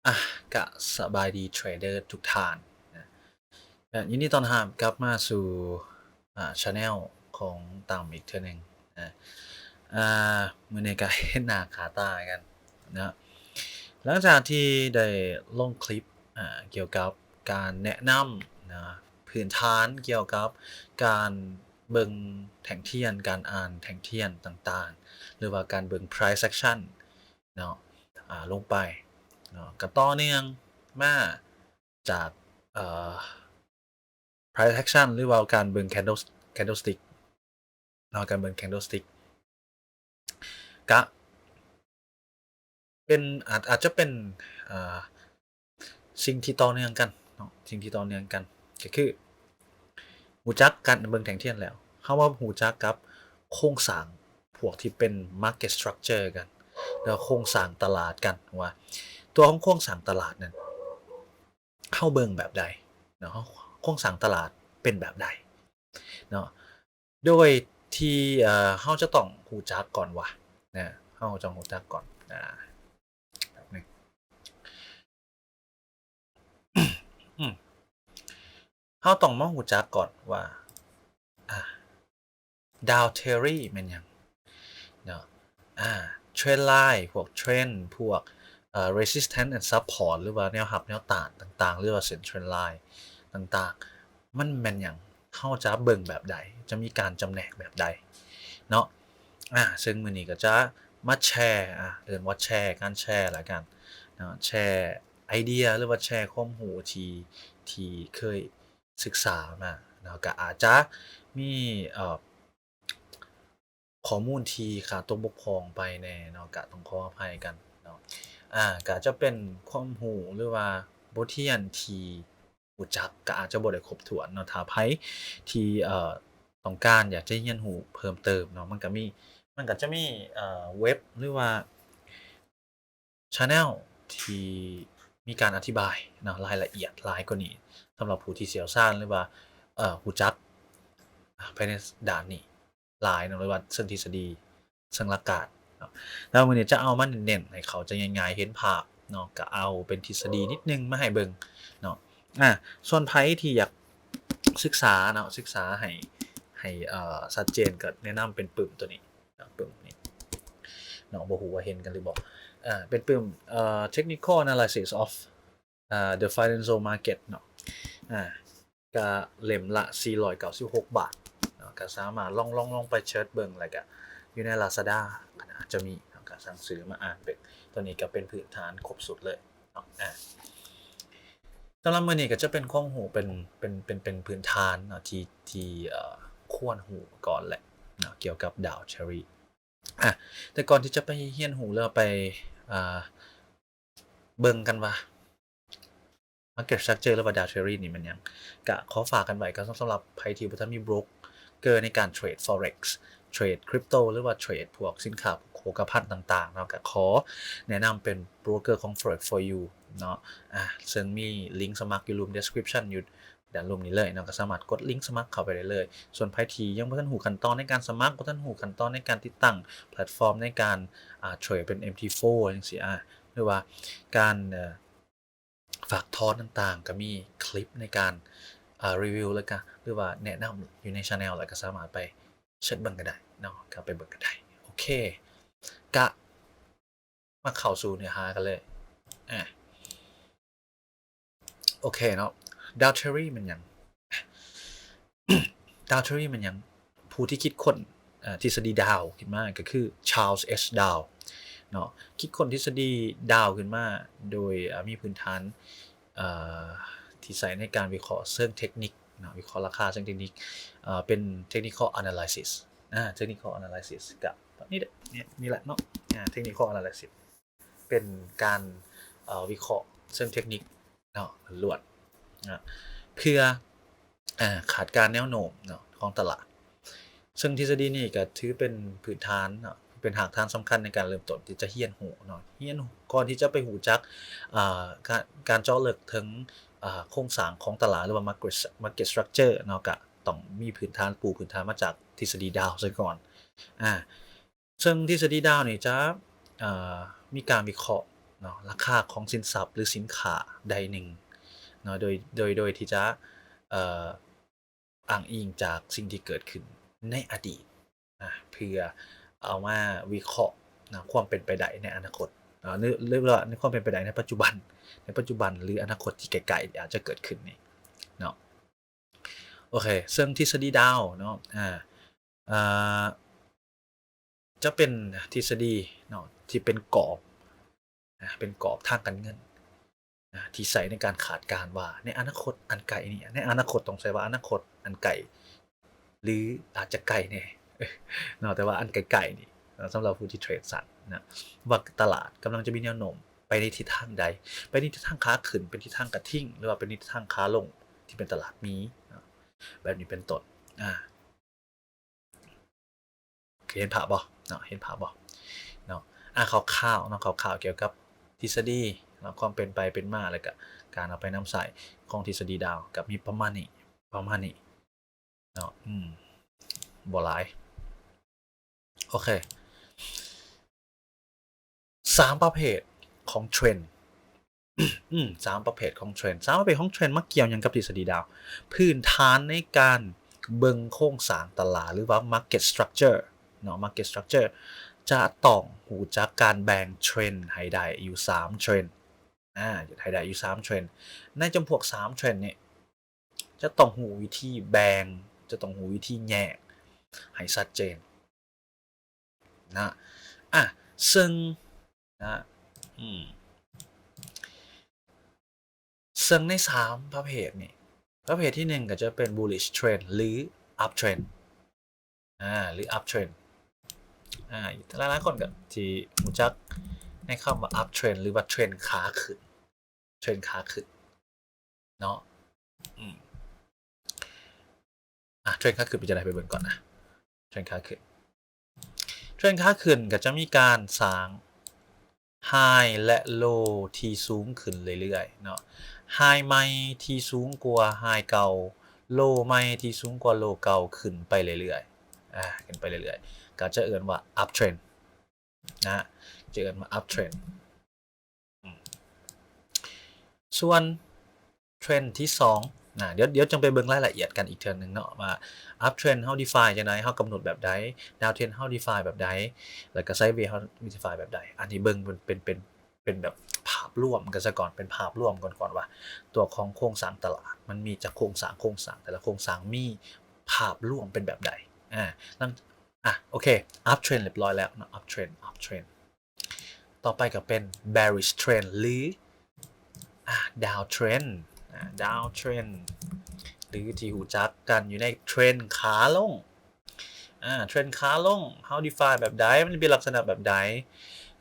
อ่ะกะสบายดีเทรดเดอร์ทุกท่านนะยินดีต้อนรับกลับมาสู่ชาแนลของตามอีกเทื่อหนึงนะอ่มื้อนี้ก็เห็นหน้าค่าตากันนะหลังจากที่ได้ลงคลิปเกี่ยวกับการแนะนำนะพื้นฐานเกี่ยวกับการเบิ่งแท่งเทียนการอ่านแท่งเทียนต่างๆหรือว่าการเบิ่ง price action เนาะลงไปเนาะก็ต่อเนื่องมาจากเอ่อ price action หรือว่าการเบิ่ง candlestick เนาะการเบิ่ง candlestick ก็เป็นอาจจะเป็นอ่าสิ่งที่ต่อเนื่องกันเนาะสิ่งที่ต่อเนื่องกันก็คือรู้จักการเบิ่งแท่งเทียนแล้วเรามารู้จักกับโครงสร้างพวกที่เป็น market structure กันแล้วโครงสร้างตลาดกันว่าตัวของโครงสร้างตลาดนั้นเราเบิ่งแบบใดเนาะโครงสร้างตลาดเป็นแบบใดเนาะโดยที่เราจะต้องรู้จักก่อนว่านะเราจะรู้จักก่อนแป๊บหนึ่ง อืมเราต้องมารู้จักก่อนว่าอ่าดาวเทอรี่แม่นหยังเนาะเทรนด์ไลน์พวกเทรนด์พวกresistance and support หรือว่าแนวรับแนวต้านต่างๆหรือว่าเส้นเทรนด์ไลน์ต่างๆมันแม่นหยังเราจะเบิ่งแบบใดจะมีการจำแนกแบบใดเนาะซึ่งมื้อนี้ก็จะมาแชร์เอิ้นว่าแชร์การแชร์แล้วกันเนาะแชร์ไอเดียหรือว่าแชร์ความรู้ที่เคยศึกษามาเนาะก็อาจจะมีข้อมูลที่ขาดตกบกพร่องไปแหน่เนาะก็ต้องขออภัยกันเนาะก็จะเป็นความรู้หรือว่าบทเรียนที่รู้จักก็อาจจะบ่ได้ครบถ้วนเนาะถ้าไผที่ต้องการอยากจะเรียนรู้เพิ่มเติมเนาะมันก็จะมีเว็บหรือว่าชันเนลที่มีการอธิบายเนาะรายละเอียดหลายกว่านี้สำหรับผู้ที่เชี่ยวชาญหรือว่ารู้จักภายในด้านนี้หลายเนาะหรือว่าเชิงทฤษฎีเชิงหลักการเนาะแล้วมื้อนี้จะเอามาเน้นๆให้เข้าใจง่ายๆเห็นภาพเนาะก็เอาเป็นทฤษฎีนิดหนึ่งมาให้เบิ่งเนาะส่วนไผที่อยากศึกษาเนาะศึกษาให้ชัดเจนก็แนะนำเป็นปึ้มตัวนี้เนาะปึ้มนี้เนาะบ่ฮู้ว่าเห็นกันหรือบ่เป็นปึ้มtechnical analysis of the financial market เนาะอ่าก็เล่มละ496 บาทเนาะก็สามารถลองไปเซิร์ชเบิ่งแล้วก็อยู่ใน Lazada ก็น่าจะมีเนาะก็สั่งซื้อมาอ่านเป็นตัวนี้ก็เป็นพื้นฐานครบสุดเลยเนาะสำหรับมื้อนี้ก็จะเป็นความรู้เป็นพื้นฐานเนาะที่ควรรู้ก่อนแหละเนาะเกี่ยวกับดาวเชอรี่แต่ก่อนที่จะไปเรียนรู้หรือว่าไปอ่าเบิ่งกันว่า Market Structure หรือว่า Data Theory นี่มันหยังก็ขอฝากกันไว้ก็สำหรับไผที่บ่ทันมีโบรกเกอร์ในการเทรด Forex เทรด Crypto หรือว่าเทรดพวกสินค้าโภคภัณฑ์ต่างๆเนาะก็ขอแนะนำเป็นโบรกเกอร์ของ Forex for you เนาะซึ่งมีลิงก์สมัครอยู่รูม description อยู่ด้านรูมนี้เลยเนาะก็สามารถกดลิงก์สมัครเข้าไปได้เลยส่วนไผที่ยังบ่ทันรู้ขั้นตอนในการสมัครบ่ทันรู้ขั้นตอนในการติดตั้งแพลตฟอร์มในการเทรดเป็น MT4 จังซี่หรือว่าการฝากทอนต่างๆก็มีคลิปในการรีวิวแล้วก็หรือว่าแนะนำอยู่ใน channel แล้วก็สามารถไปเช็คเบิ่งก็ได้เนาะก็ไปเบิ่งก็ได้โอเคก็มาเข้าสู่เนื้อหากันเลยอาโอเคเนาะ Dow Theory มันหยัง Dow Theory มันหยังผู้ที่คิดค้นทฤษฎีดาวขึ้นมาก็คือ Charles H. Dow เนาะคิดค้นทฤษฎีดาวขึ้นมาโดยมีพื้นฐานที่ใช้ในการวิเคราะห์เชิงเทคนิคเนาะวิเคราะห์ราคาเชิงเทคนิคเป็น technical analysis technical analysis กับนี่แหละนี่แหละเนาะtechnical analysis เป็นการวิเคราะห์เชิงเทคนิคเนาะล้วนนะเพื่อขาดการแนวโน้มเนาะของตลาดซึ่งทฤษฎีนี้ก็ถือเป็นพื้นฐานเนาะเป็นหากฐานสำคัญในการเริ่มต้นที่จะเรียนรู้เนาะเรียนก่อนที่จะไปรู้จักการเจาะลึกถึงโครงสร้างของตลาดหรือว่า market structure เนาะก็ต้องมีพื้นฐานปูพื้นฐานมาจากทฤษฎีดาวซะก่อนซึ่งทฤษฎีดาวนี่จะมีการวิเคราะห์ เนาะราคาของสินทรัพย์หรือสินค้าใดหนึ่งเนาะโดยที่จะเอ่ออ้างอิงจากสิ่งที่เกิดขึ้นในอดีตเพื่อเอามาวิเคราะห์นะความเป็นไปได้ในอนาคตเรียกว่าในความเป็นไปได้ในปัจจุบันหรืออนาคตที่ไกลๆอาจจะเกิดขึ้นนี่เนาะโอเคซึ่งทฤษฎีดาวเนาะอ่าจะเป็นทฤษฎีเนาะที่เป็นกรอบเป็นกรอบทางการเงินที่ใช้ในการคาดการณ์ว่าในอนาคตอันไกลนี่ในอนาคตต้องใช้ว่าอนาคตอันไกลหรืออาจจะไกลแน่เนาะแต่ว่าอันไกลๆนี่สำหรับผู้ที่เทรดสัตว์นะว่าตลาดกำลังจะมีแนวโน้มไปในทิศทางใดไปในทิศทางขาขึ้นเป็นทิศทางกระทิ่งหรือว่าเป็นทิศทางขาลงที่เป็นตลาดมีแบบนี้เป็นต้นเห็นภาพบ่เนาะเห็นภาพบ่เนาะคร่าวๆเนาะคร่าวๆเกี่ยวกับทฤษฎีเนาะความเป็นไปเป็นมาแล้วก็การเอาไปนำใช้ของทฤษฎีดาวกับมีประมาณนี้เนาะบ่หลายโอเค3ประเภทของเทรนด์3ประเภทของเทรนด์3ประเภทของเทรนด์มาเกี่ยวหยังกับทฤษฎีดาวพื้นฐานในการเบิ่งโครงสร้างตลาดหรือว่า market structure เนาะ market structure จะต้องหูจักการแบ่งเทรนด์ให้ได้อยู่3เทรนด์ให้ได้อยู่3เทรนด์ในจำพวก3เทรนด์เนี่ยจะต้องหูวิธีแบ่งจะต้องหูวิธีแยกให้ชัดเจนนะซึ่งนะซึ่งใน3ประเภทนี่ประเภทที่1ก็จะเป็น bullish trend หรือ up trend หรือ up trend หลายๆคนก็ที่รู้จักในคำว่า up trend หรือว่าเทรนขาขึ้นเนาะเทรนขาขึ้นเป็นจังได๋ไปเบิ่งก่อนนะเทรนขาขึ้นก็จะมีการสร้าง High และ Low ที่สูงขึ้นเรื่อยๆเนาะ High ใหม่ที่สูงกว่า High เก่า Low ใหม่ที่สูงกว่า Low เก่าขึ้นไปเรื่อยๆขึ้นไปเรื่อยๆก็จะเอิ้นว่า up trend นะจะเอิ้นว่า up trend ส่วนเทรนด์ที่2เดี๋ยวจังไปเบิ่งรายละเอียดกันอีกเทื่อนึงเนาะว่า up trend เฮา define จังได๋เฮากำหนดแบบใด down trend เฮา define แบบใดแล้วก็ sideways เฮา define แบบใดอันนี้เบิ่งเป็นแบบภาพรวมกันซะก่อนเป็นภาพรวมก่อนว่าตัวของโครงสร้างตลาดมันมีจากโครงสร้างแต่ละโครงสร้างมีภาพรวมเป็นแบบใดโอเค up trend เรียบร้อยแล้วเนาะ up trend ต่อไปก็เป็น bearish trend หรือdown trend down trend หรือที่หูจักกันอยู่ในเทรนด์ขาลงเทรนด์ขาลง how define แบบใดมันเป็นลักษณะแบบใด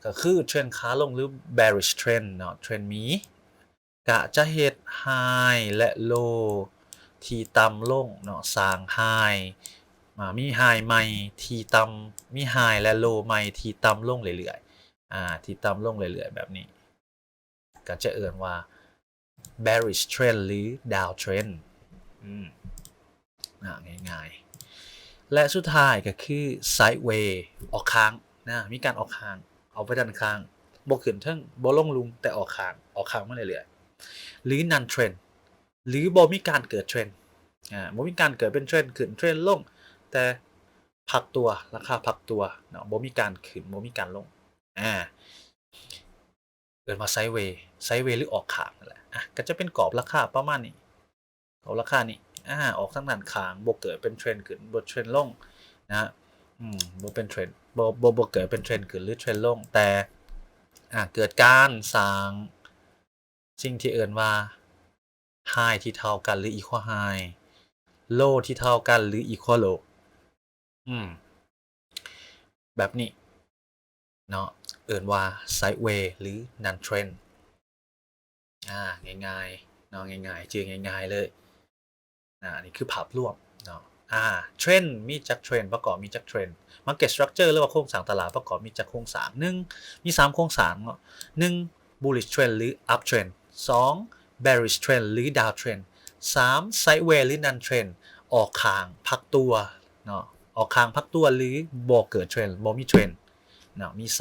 ก็คือเทรนด์ขาลงหรือ bearish trend เนาะเทรนด์มีกะจะเฮ็ด high และ low ที่ต่ำลงเนาะสร้าง high มี high ใหม่ที่ต่ำมี high และ low ใหม่ที่ต่ำลงเรื่อยๆที่ต่ำลงเรื่อยๆแบบนี้ก็จะเอิ้นว่า bearish trend หรือ down trend ง่ายๆและสุดท้ายก็คือ sideways ออกข้างมีการออกข้างเอาไปด้านข้างบ่ขึ้นเทิงบ่ลงลุมแต่ออกข้างมาเรื่อยๆหรือ non trend หรือบ่มีการเกิดเทรนด์บ่มีการเกิดเป็นเทรนด์ขึ้นเทรนด์ลงแต่พักตัวราคาพักตัวเนาะบ่มีการขึ้นบ่มีการลงเอิ้นว่า sideways หรือออกข้างนั่นแหละก็จะเป็นกรอบราคาประมาณนี้กรอบราคานี้ออกทางด้านข้างบ่เกิดเป็นเทรนด์ขึ้นบ่เทรนด์ลงนะบ่เป็นเทรนด์บ่เกิดเป็นเทรนด์ขึ้นหรือเทรนด์ลงแต่เกิดการสร้างสิ่งที่เอิ้นว่า high ที่เท่ากันหรือ equal high low ที่เท่ากันหรือ equal low แบบนี้เนาะเอิ้นว่า sideways หรือ non trend ง่ายๆเนาะง่ายๆชื่อง่ายๆเลยนี่คือภาพรวมเนาะเทรนด์มีจักเทรนด์ประกอบมีจักเทรนด์ Market Structure หรือว่าโครงสร้างตลาดประกอบมีจักโครงสร้าง1มี3โครงสร้างเนาะ1 Bullish Trend หรือ Up Trend 2 Bearish Trend หรือ Down Trend 3 Sideways หรือ Non Trend ออกข้างพักตัวเนาะออกข้างพักตัวหรือบ่เกิดเทรนด์บ่มีเทรนด์เนาะมี3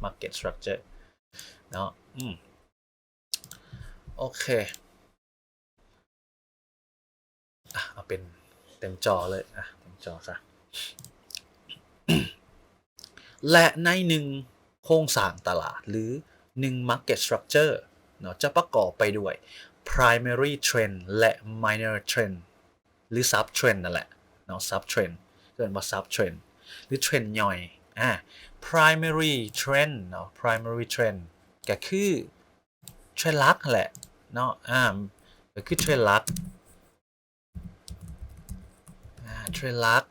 market structure เนาะโอเคเอาเป็นเต็มจอเลยเต็มจอซะและในหนึ่งโครงสร้างตลาดหรือ1 market structure เนาะจะประกอบไปด้วย primary trend และ minor trend หรือ sub trend นั่นแหละเนาะ sub trend เรียกว่า sub trend หรือ trend ย่อย primary trend เนาะ primary trend ก็คือ trend หลักแหละเนาะก็คือ trend หลักเทรนด์ลัก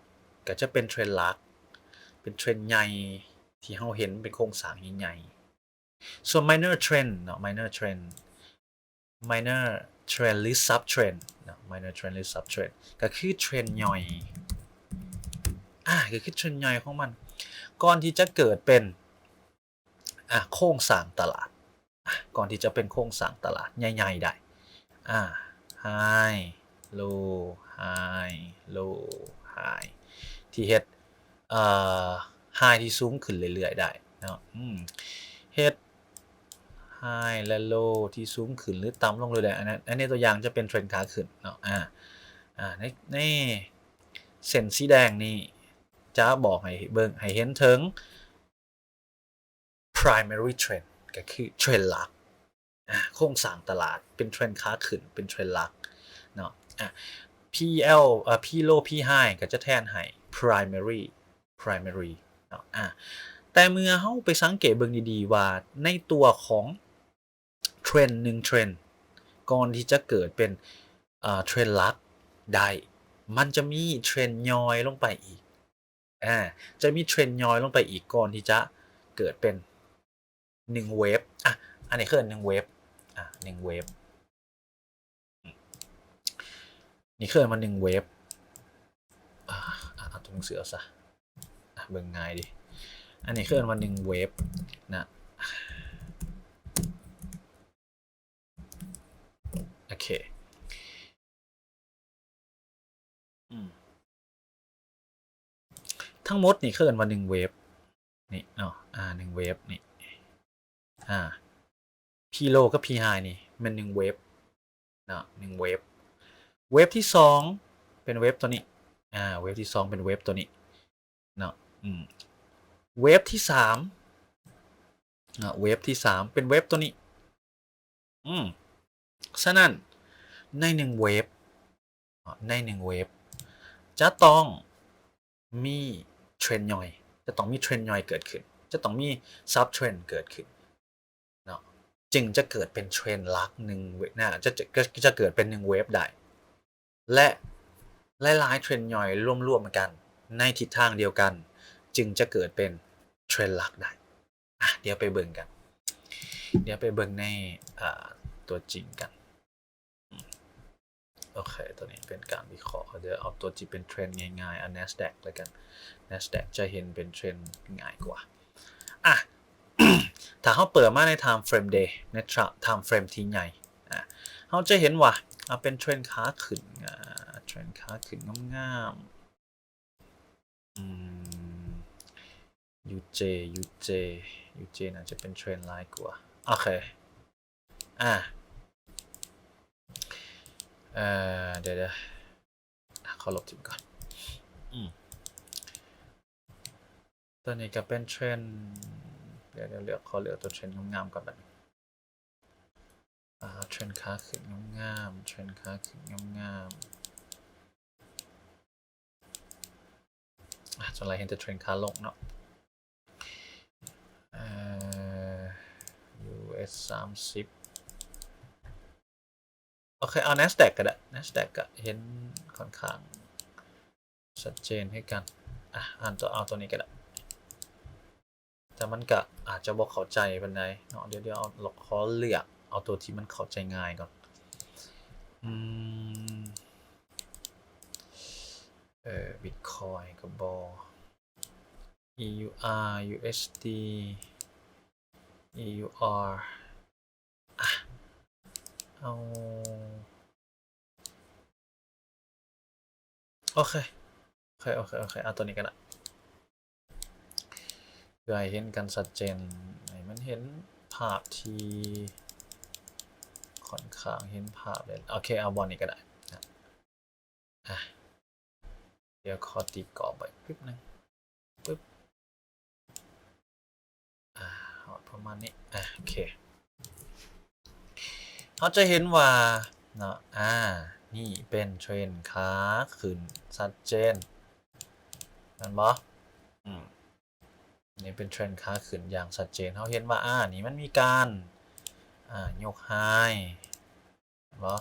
ก็จะเป็นเทรนด์ลักเป็นเทรนด์ใหญ่ที่เราเห็นเป็นโครงสร้างใหญ่ๆส่วน minor trend เนาะ minor trend หรือ sub trend เนาะ minor trend หรือ sub trend ก็คือเทรนด์ย่อยก็คือเทรนด์ย่อยของมันก่อนที่จะเกิดเป็นโครงสร้างตลาดก่อนที่จะเป็นโครงสร้างตลาดใหญ่ๆได้high low high low high ที่เฮ็ดhigh ที่สูงขึ้นเรื่อยๆได้เนาะเฮ็ด high และ low ที่สูงขึ้นหรือต่ำลงเรื่อยๆอันนี้ตัวอย่างจะเป็นเทรนด์ขาขึ้นเนาะในเส้นสีแดงนี่จะบอกให้เบิ่งให้เห็นถึง primary trend ก็คือเทรนด์หลักโครงสร้างตลาดเป็นเทรนด์ขาขึ้นเป็นเทรนด์หลักเนาะPL P low P high ก็จะแทนให้ primary เนาะแต่เมื่อเฮาไปสังเกตเบิ่งดีๆว่าในตัวของเทรนด์1เทรนด์ก่อนที่จะเกิดเป็นเทรนด์หลักได้มันจะมีเทรนด์ย่อยลงไปอีกจะมีเทรนด์ย่อยลงไปอีกก่อนที่จะเกิดเป็น1เวฟอันนี้คือ1เวฟ1เวฟนี่คือมัน1เวฟเอาตัวหนังสือเอาซะเบิ่งง่ายดิอันนี้คือมัน1เวฟนะโอเคทั้งหมดนี่คือมัน1เวฟนี่เนาะ1เวฟนี่พีโลกับพีไฮนี่มัน1เวฟเนาะ1เวฟเวฟที่2เป็นเวฟตัวนี้เวฟที่2เป็นเวฟตัวนี้เนาะเวฟที่3เวฟที่3เป็นเวฟตัวนี้ฉะนั้นใน1เวฟจะต้องมีเทรนด์ย่อยจะต้องมีเทรนด์ย่อยเกิดขึ้นจะต้องมีซับเทรนด์เกิดขึ้นเนาะจึงจะเกิดเป็นเทรนด์หลัก1เวฟจะเกิดเป็น1เวฟได้และหลายๆเทรนด์ย่อยร่วมๆกันในทิศทางเดียวกันจึงจะเกิดเป็นเทรนด์หลักได้เดี๋ยวไปเบิ่งกันเดี๋ยวไปเบิ่งในตัวจริงกันโอเคตัวนี้เป็นการวิเคราะห์เดี๋ยวเอาตัวที่เป็นเทรนด์ง่ายๆNASDAQ แล้วกัน NASDAQ จะเห็นเป็นเทรนด์ง่ายกว่าถ้าเขาเปิดมาใน time frame day ใน time frame ที่ใหญ่เขาจะเห็นว่าเป็นเทรนด์ขาขึ้นเทรนด์ขาขึ้นงามๆ UJ น่าจะเป็นเทรนด์ไลน์กว่าโอเคเดี๋ยวขอลบทิ้งก่อนตัวนี้ก็เป็นเทรนด์เดี๋ยวขอเลือกตัวเทรนด์งามๆก่อนแบบนี้เทรนด์ขาขึ้นงามๆเทรนด์ขาขึ้นงามๆจนเราเห็นแต่เทรนด์ขาลงเนาะUS 30โอเคเอา NASDAQ ก็ได้ NASDAQ ก็เห็นค่อนข้างชัดเจนให้กันเอาตัวนี้ก็ได้แต่มันก็อาจจะบอกเข้าใจเป็นไงเนาะเดี๋ยวเอาขอเลือกเอาตัวที่มันเข้าใจง่ายก่อนBitcoin กับบอ EUR USD EUR เอาโอเคเอาตัวนี้กันละเพื่อให้เห็นกันชัดเจน เห็นภาพที่ค่อนข้างเห็นภาพเลยโอเคเอาบอลนี้ก็ได้นะเดี๋ยวขอตีกรอบไปปึ๊บนึงปึ๊บประมาณนี้โอเคเราจะเห็นว่าเนาะนี่เป็นเทรนขาขึ้นชัดเจนนั่นบ่นี่เป็นเทรนขาขึ้นอย่างชัดเจนเราเห็นว่านี่มันมีการยกไฮบ่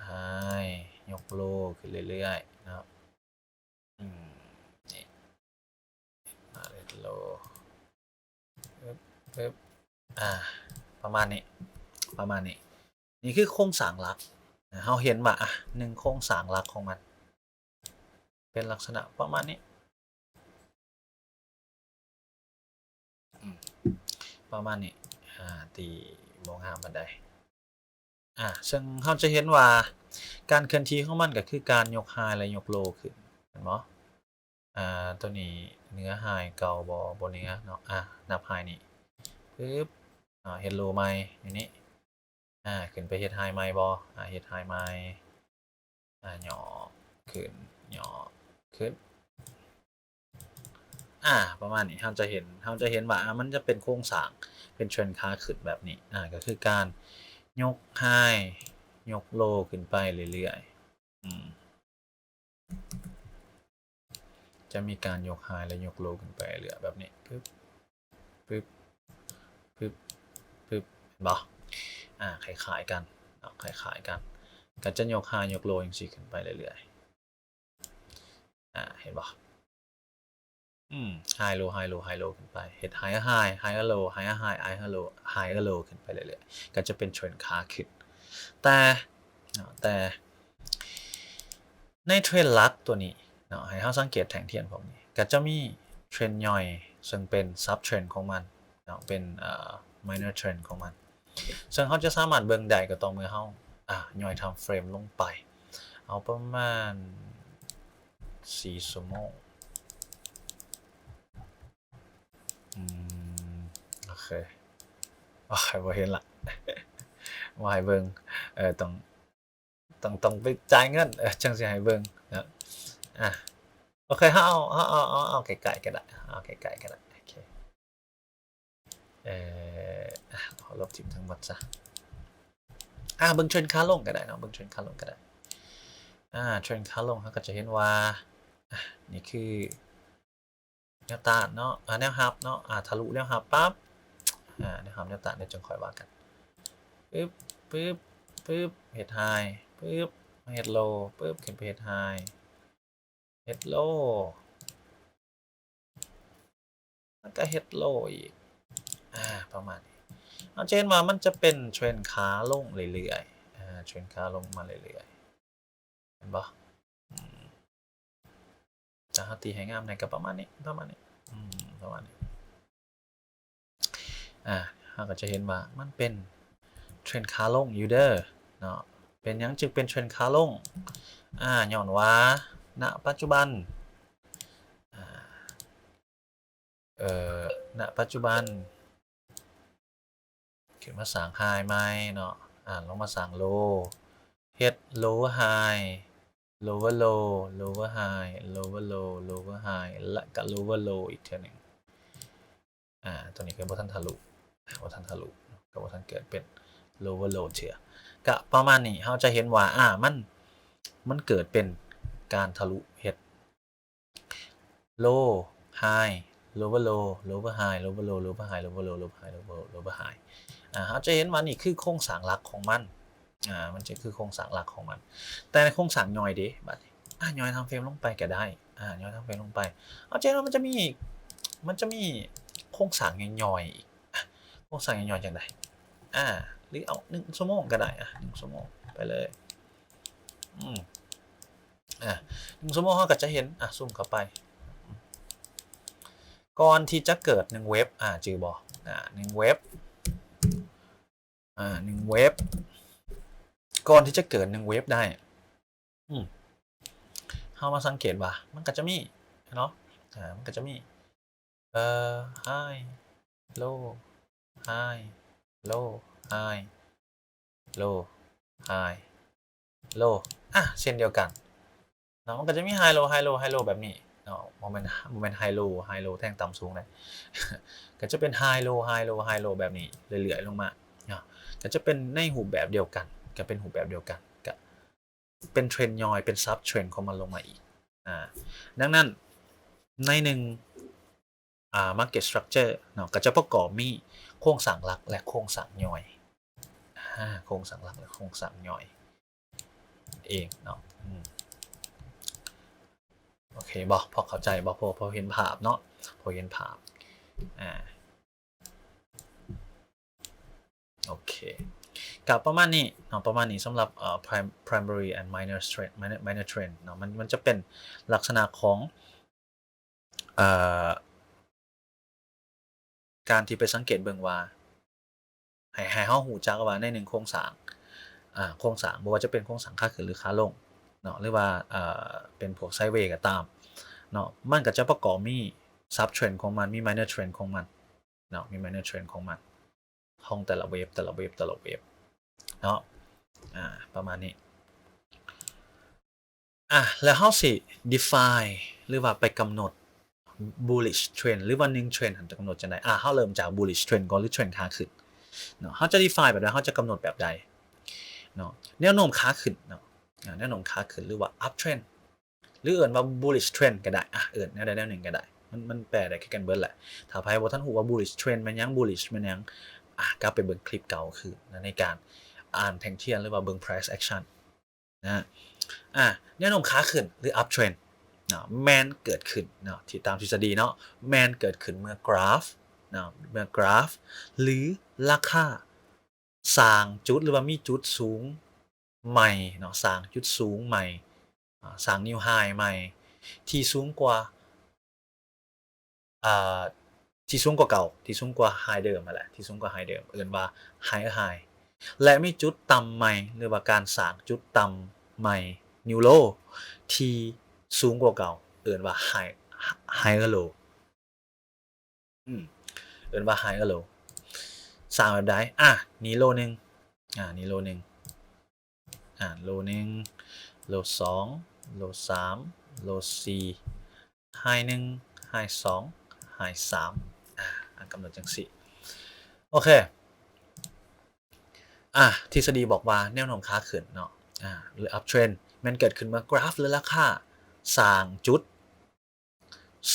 ไฮยกโลขึ้นเรื่อยๆนะครับนี่มาเรื่อยโลปึ๊บประมาณนี้นี่คือโครงสร้างหลักเราเห็นว่า1โครงสร้างหลักของมันเป็นลักษณะประมาณนี้ตีมองหามบันไดซึ่งเราจะเห็นว่าการเคลื่อนที่ของมันก็คือการยกไฮและยกโลขึ้นเห็นบ่ตัวนี้เนื้อไฮเก่าบ่เนื้อเนาะนับไฮนี่ปึ๊บเฮ็ดโลใหม่อยู่นี่ขึ้นไปเฮ็ดไฮใหม่บ่เฮ็ดไฮใหม่ย่อขึ้นย่อขึ้นประมาณนี้เราจะเห็นว่ามันจะเป็นโครงสร้างเป็นเทรนขาขึ้นแบบนี้ก็คือการยกไฮยกโลขึ้นไปเรื่อยๆจะมีการยกไฮและยกโลขึ้นไปเรื่อยแบบนี้ปึ๊บปึ๊บปึ๊บปึ๊บเห็นบ่คล้ายๆกันก็จะยกไฮยกโลอย่างนี้ขึ้นไปเรื่อยๆเห็นบ่ไฮโลขึ้นไปเฮ็ดไฮโลไฮโลขึ้นไปเรื่อยๆก็จะเป็นเทรนขาขึ้นแต่ในเทรนหลักตัวนี้เนาะให้เราสังเกตแท่งเทียนพวกนี้ก็จะมีเทรนย่อยซึ่งเป็นซับเทรนของมันเนาะเป็นminor trend ของมันซึ่งเขาจะสามารถเบิ่งได้ก็ต่อเมื่อเขาย่อยทำเฟรมลงไปเอาประมาณ4ชั่วโมงโอเคบ่เห็นละว่าให้เบิ่งต้องไปจ่ายเงินจังสิให้เบิ่งนะโอเคเอาไกลๆก็ได้โอเคขอลบทิ้งทั้งหมดซะเบิ่งเทรนขาลงก็ได้เนาะเบิ่งเทรนขาลงก็ได้เทรนขาลงเขาก็จะเห็นว่านี่คือแนวต้านเนาะแนวรับเนาะทะลุแนวรับปั๊บแนวรับแนวต้านเดี๋ยวจังค่อยว่ากันปึ๊บเฮ็ดไฮปึ๊บเฮ็ดโลปึ๊บขึ้นไปเฮ็ดไฮเฮ็ดโลแล้วก็เฮ็ดโลอีกประมาณนี้เราจะเห็นว่ามันจะเป็นเทรนขาลงเรื่อยๆเทรนขาลงมาเรื่อยๆเห็นบ่จะเฮาตีให้งามได้ก็ประมาณนี้ประมาณนี้เราก็จะเห็นว่ามันเป็นเทรนขาลงอยู่เด้อเนาะเป็นหยังจึงเป็นเทรนขาลงย้อนว่าณปัจจุบันณปัจจุบันขึ้นมาสร้างไฮใหม่เนาะลงมาสร้างโลเฮ็ด lower high lower low lower high lower low lower high และก็ lower low อีกเทื่อนึงตัวนี้คือบ่ทันทะลุก็บ่ทันเกิดเป็น lower low เทื่อก็ประมาณนี้เราจะเห็นว่ามันเกิดเป็นการทะลุเฮ็ด low high lower low lower high lower low lower high lower low lower high lower high เราจะเห็นว่านี่คือโครงสร้างหลักของมันมันจะคือโครงสร้างหลักของมันแต่ในโครงสร้างย่อยเด้บัดนี้ย่อยทำเฟรมลงไปก็ได้ย่อยทำเฟรมลงไปเอาใจว่ามันจะมีโครงสร้างย่อยๆอีกโครงสร้างย่อยๆจังได๋หรือเอา1ชั่วโมงก็ได้1ชั่วโมงไปเลย1ชั่วโมงเราก็จะเห็นซูมเข้าไปก่อนที่จะเกิด1เว็บจือบ่1เว็บ1เว็บก่อนที่จะเกิด1เว็บได้เรามาสังเกตว่ามันก็จะมีเนาะมันก็จะมีhigh low high low high low high low เช่นเดียวกันเนาะมันก็จะมี high low high low high low แบบนี้เนาะโมเมนต์ high low high low แท่งต่ำสูงเลยก็จะเป็น high low high low high low แบบนี้เรื่อยๆลงมาเนาะก็จะเป็นในรูปแบบเดียวกันก็เป็นรูปแบบเดียวกันก็เป็นเทรนย่อยเป็นซับเทรนของมันลงมาอีกดังนั้นในหนึ่งmarket structure เนาะก็จะประกอบมีโครงสร้างหลักและโครงสร้างย่อยโครงสร้างหลักและโครงสร้างย่อยเองเนาะโอเคบอพอเข้าใจบอพอเห็นภาพเนาะพอเห็นภาพโอเคกับประมาณนี้เนาะประมาณนี้สำหรับprimary and minor trend เนาะมันจะเป็นลักษณะของการที่ไปสังเกตเบิ่งว่าให้เฮาหูจักว่าในหนึ่งโครงสร้างบ่ว่าจะเป็นโครงสร้างขาขึ้นหรือขาลงเนาะหรือว่าเป็นพวกไซด์เวย์ก็ตามเนาะมันก็จะประกอบมี sub trend ของมันมี minor trend ของมันเนาะมี minor trend ของมันของแต่ละเวฟเนาะประมาณนี้แล้วเฮาสิ define หรือว่าไปกำหนด bullish trend หรือว่า1 trend จะกำหนดจังได๋เฮาเริ่มจาก bullish trend ก่อนหรือ trend ขาขึ้นเนาะเฮาจะ define แบบใดเฮาจะกำหนดแบบใดเนาะแนวโน้มขาขึ้นเนาะแนวโน้มขาขึ้นหรือว่า up trend หรือเอิ้นว่า bullish trend ก็ได้เอิ้นแนวใดแนวหนึ่งก็ได้มันแปลได้คือกันเบิดแหละถ้าไผบ่ทันฮู้ว่า bullish trend แม่นหยัง bullish แม่นหยังกลับไปเบิ่งคลิปเก่าคือในการอ่านแท่งเทียนหรือว่าเบิ่ง price action นะแนวโน้มขาขึ้นหรือ up trend เนาะแมนเกิดขึ้นเนาะที่ตามทฤษฎีเนาะแมนเกิดขึ้นเมื่อกราฟเนาะเมื่อกราฟหรือราคาสร้างจุดหรือว่ามีจุดสูงใหม่เนาะสร้างจุดสูงใหม่สร้างนิวไฮใหม่ที่สูงกว่าที่สูงกว่าเก่าที่สูงกว่าไฮเดิมนั่นแหละที่สูงกว่าไฮเดิมเอิ้นว่า higher high และมีจุดต่ำใหม่หรือว่าการสร้างจุดต่ำใหม่ new low ที่สูงกว่าเก่าเอิ้นว่า higher low เอิ้นว่า higher low สร้างแบบใดนี่โลนึงนี่โลนึงโลนึงโล2โล3โล4ไฮ1ไฮ2ไฮ3กำหนดจังซี่โอเคทฤษฎีบอกว่าแนวโน้มขาขึ้นเนาะหรือ up trend มันเกิดขึ้นเมื่อกราฟหรือราคาสร้างจุด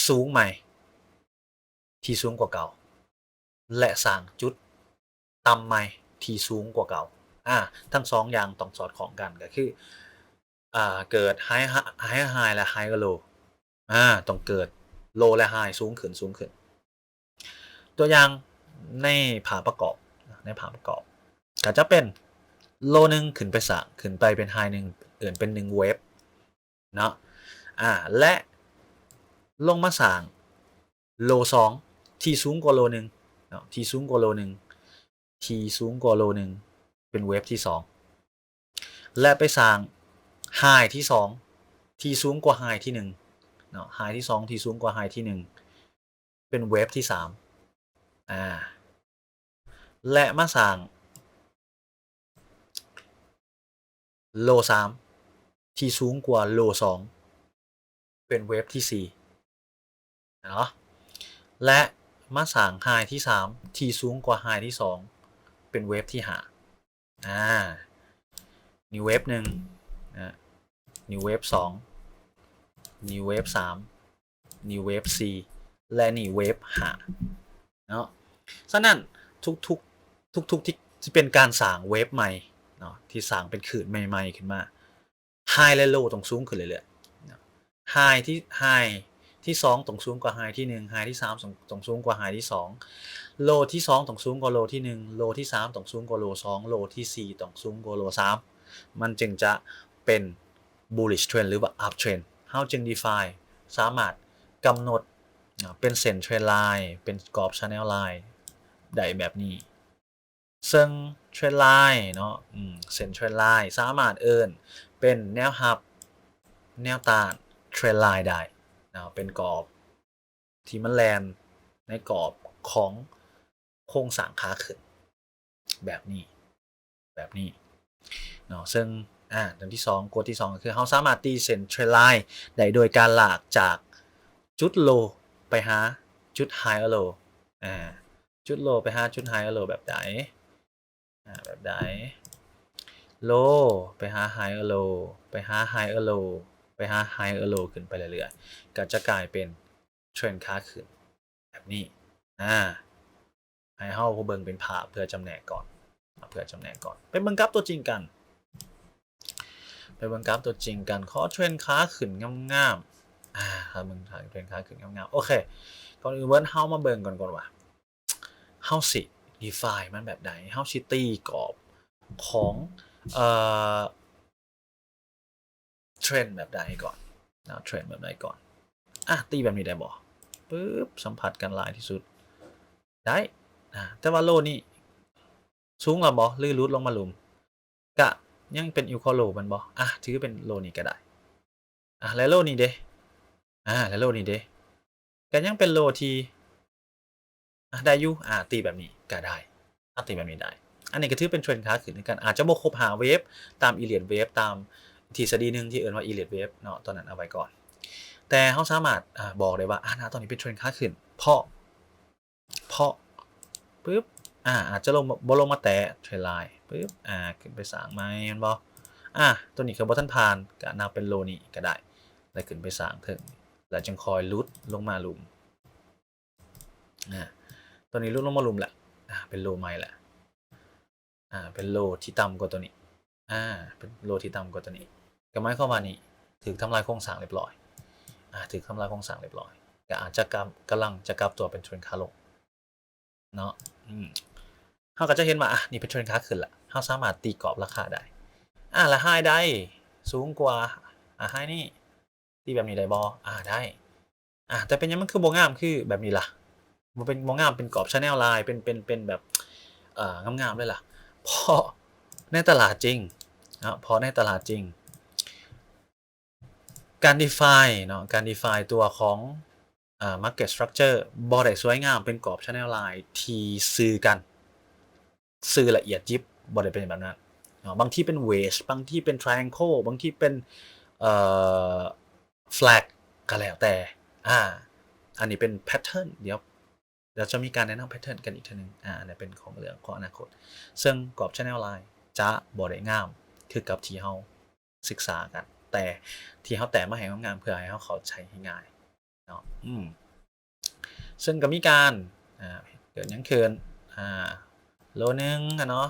สูงใหม่ที่สูงกว่าเก่าและสร้างจุดต่ำใหม่ที่สูงกว่าเก่าทั้ง2อย่างต้องสอดคล้องกันก็คือเกิด high และ high กับ low ต้องเกิด low และ high สูงขึ้นตัวอย่างในภาพประกอบก็จะเป็น low นึงขึ้นไปเป็น high นึงเอิ้นเป็น1เวฟเนาะและลงมาสร้าง low 2ที่สูงกว่า low นึงเนาะที่สูงกว่า low นึงเป็นเวฟที่2และไปสร้าง high ที่2ที่สูงกว่า high ที่1เนาะ high ที่2ที่สูงกว่า high ที่1เป็นเวฟที่3และมาสร้าง low 3ที่สูงกว่า low 2เป็นเวฟที่4เนาะและมาสร้าง high ที่3ที่สูงกว่า high ที่2เป็นเวฟที่5นี่เวฟ1นี่เวฟ2นี่เวฟ3นี่เวฟ4และนี่เวฟ5เนาะฉะนั้นทุกที่จะเป็นการสร้างเวฟใหม่เนาะที่สร้างเป็นคลื่นใหม่ๆขึ้นมา high และ low ต้องสูงขึ้นเรื่อยๆ high ที่2ต้องสูงกว่า high ที่1 high ที่3ต้องสูงกว่า high ที่2 low ที่2ต้องสูงกว่า low ที่1 low ที่3ต้องสูงกว่า low 2 low ที่4ต้องสูงกว่า low 3มันจึงจะเป็น bullish trend หรือว่า up trend เฮาจึง define สามารถกำหนดเป็นเส้น trend line เป็นกรอบ channel line ได้แบบนี้ซึ่ง trend line เนาะเส้น trend line สามารถเอิ้นเป็นแนวรับแนวต้าน trend line ได้เป็นกรอบที่มันแลนในกรอบของ โครงสร้างขาขึ้นแบบนี้เนาะซึ่งอันที่2กฎที่2ก็คือเราสามารถตีเส้นเทรนไลน์ได้โดยการลากจากจุดโลไปหาจุดไฮโลจุดโลไปหาจุดไฮโลแบบใดแบบใดโลไปหาไฮโลไปหาไฮโลไปหาไฮโลขึ้นไปเรื่อยๆก็จะกลายเป็นเทรนขาขึ้นแบบนี้ให้เฮาเบิ่งเป็นภาพเพื่อจำแนกก่อนไปเบิ่งกราฟตัวจริงกันขอเทรนขาขึ้นงามๆครับมึงเทรนขาขึ้นงามๆโอเคก่อนอื่นเฮามาเบิ่งก่อนว่าเฮาสิ define มันแบบใดเฮาสิตีกรอบของเทรนแบบใดก่อนเทรนแบบใดก่อนตีแบบนี้ได้บ่ปึ๊บสัมผัสกันหลายที่สุดได้แต่ว่าโลนี่สูงแล้วบ่หรือลุดลงมาหลุมกะยังเป็นอิวคอโลมันบ่ถือเป็นโลนี่ก็ได้แล้วโลนี่เด้แล้วโลนี่เด้ก็ยังเป็นโลที่ได้อยู่ตีแบบนี้ก็ได้ตีแบบนี้ได้อันนี้ก็ถือเป็นเทรนขาขึ้นเหมือนกันอาจจะบ่ครบ5เวฟตาม Elliott Wave ตามทฤษฎีนึงที่เอิ้นว่า Elliott Wave เนาะตอนนั้นเอาไว้ก่อนแต่เราสามารถบอกได้ว่าณตอนนี้เป็นเทรนขาขึ้นเพราะปึ๊บอาจจะบ่ลงมาแตะเทรนไลน์ปึ๊บขึ้นไปสร้างใหม่แม่นบ่ตัวนี้คือบ่ทันผ่านก็นับเป็นโลนี้ก็ได้แล้วขึ้นไปสร้างถึงแล้วจึงคอยหลุดลงมาหลุมตัวนี้หลุดลงมาหลุมแหละเป็นโลใหม่แหละเป็นโลที่ต่ำกว่าตัวนี้เป็นโลที่ต่ำกว่าตัวนี้ก็หมายความว่านี่ถูกทำลายโครงสร้างเรียบร้อยถูกทำลายโครงสร้างเรียบร้อยก็อาจจะกำลังจะกลับตัวเป็นเทรนขาลงเนาะเราก็จะเห็นว่านี่เป็นเทรนขาขึ้นละเราสามารถตีกรอบราคาได้แล้วไฮได้สูงกว่าไฮนี่ตีแบบนี้ได้บ่ได้แต่เป็นยังมันคือบ่งามคือแบบนี้ล่ะมันเป็นบ่งามเป็นกรอบ Channel Line เป็นแบบงามๆเลยล่ะเพราะในตลาดจริงการ define เนาะการ define ตัวของmarket structure บ่ได้สวยงามเป็นกรอบ Channel Line ที่ซื้อละเอียดยิบบ่ได้เป็นแบบนั้นบางที่เป็น wedge บางที่เป็น triangle บางที่เป็นflag ก็แล้วแต่อันนี้เป็น pattern เดี๋ยวจะมีการแนะนำ pattern กันอีกทีนึงอันนี้เป็นของเรื่องของอนาคตซึ่งกรอบ Channel Line จะบ่ได้งามคือกับที่เฮาศึกษากันแต่ที่เฮาแต่มาให้งามเพื่อให้เฮาเข้าใจให้ง่ายเนาะซึ่งก็มีการเกิดหยังขึ้นโลนึงเนาะ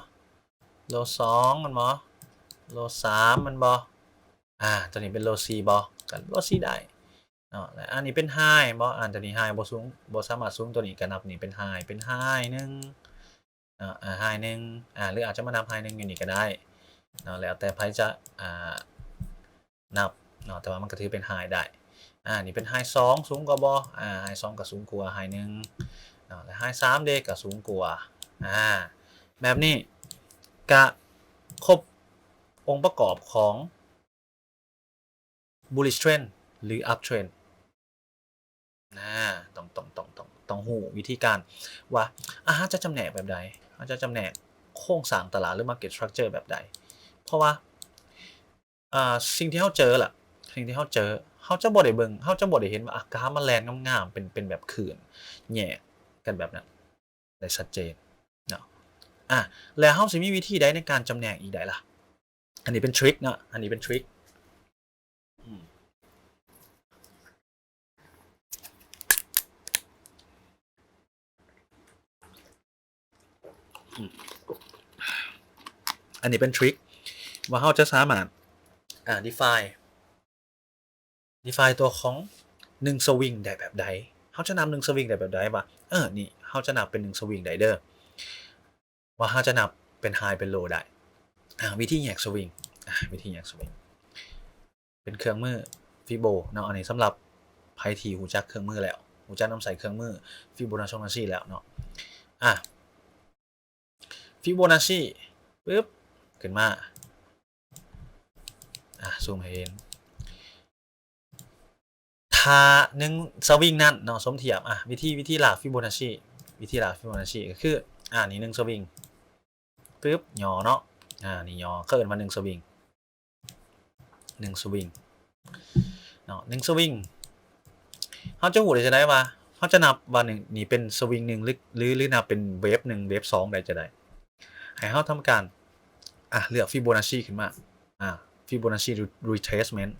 โล2มันบ่โล3มันบ่ตัวนี้เป็นโล4บ่กันโล4ได้เนาะและอันนี้เป็นไฮบ่ตัวนี้ไฮบ่สูงบ่สามารถสูงตัวนี้ก็นับนี่เป็นไฮนึงไฮนึงหรืออาจจะมานับไฮนึงอยู่นี่ก็ได้เนาะแล้วแต่ไผจะนับเนาะแต่ว่ามันก็ถือเป็นไฮได้นี่เป็นไฮ2สูงกว่าบ่ไฮ2ก็สูงกว่าไฮ1เนาะและไฮ3เด้ก็สูงกว่าแบบนี้ก็ครบองค์ประกอบของ bullish trend หรือ up trend ต้องหูวิธีการว่าจะจำแนกแบบใดจะจำแนกโครงสร้างตลาดหรือ market structure แบบใดเพราะว่าสิ่งที่เราเจอเราจะบ่ได้เบิ่งเราจะบ่ได้เห็นว่ากราฟมันแลนงามๆเป็นแบบคลื่นแยกกันแบบนั้นได้ชัดเจนเนาะแล้วเราสิมีวิธีใดในการจำแนกอีกได้ล่ะอันนี้เป็นทริคเนาะอันนี้เป็นทริคอันนี้เป็นทริคว่าเราจะสามารถdefine ตัวของ1สวิงได้แบบใดเราจะนำ1สวิงได้แบบใดว่านี่เราจะนับเป็น1สวิงได้เด้อว่าเราจะนับเป็นไฮเป็นโลได้วิธีแยกสวิงเป็นเครื่องมือฟิโบเนาะอันนี้สำหรับไผที่ฮู้จักเครื่องมือแล้วฮู้จักนำใส่เครื่องมือฟิโบนัชชีแล้วเนาะฟิโบนัชชีปึ๊บขึ้นมาซูมให้เห็นถ้า1สวิงนั้นเนาะสมเทียบวิธีลากฟิโบนัชชี วิธีหลักฟิโบนัชชีก็คือนี่1สวิงปึ๊บย่อเนาะนี่ย่อเขาเอิ้นว่า1สวิง1สวิงเนาะ1สวิงเฮาจะฮู้ได้จังได๋ว่าเฮาจะนับว่านี่เป็นสวิง1หรือนับเป็นเวฟ1เวฟ2ได้จังได๋ให้เฮาทำการเลือกฟิโบนัชชีขึ้นมาฟิโบนัชชี retracement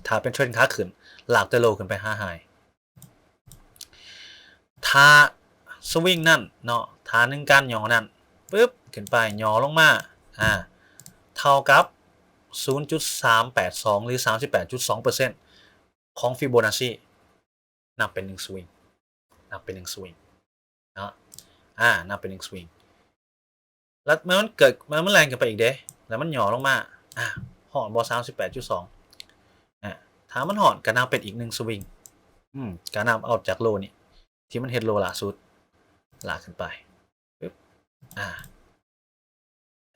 ถ้าเป็นเทรนด์ขาขึ้นลากแต่โลขึ้นไปหาไฮถ้าสวิงนั่นเนาะถ้า1การย่อนั่นปึ๊บขึ้นไปย่อลงมาเท่ากับ 0.382 หรือ 38.2% ของฟิโบนัชชีนับเป็น1สวิงนับเป็น1สวิงเนาะนับเป็น1สวิงแล้วเมื่อมันเกิดมันแรงขึ้นไปอีกเด้แล้วมันหย่อลงมาหอนบ่ 38.2 ถ้ามันหอนก็นับเป็นอีก1สวิงก็นับเอาจากโลนี่ที่มันเฮ็ดโลล่าสุดลากขึ้นไปปึ๊บ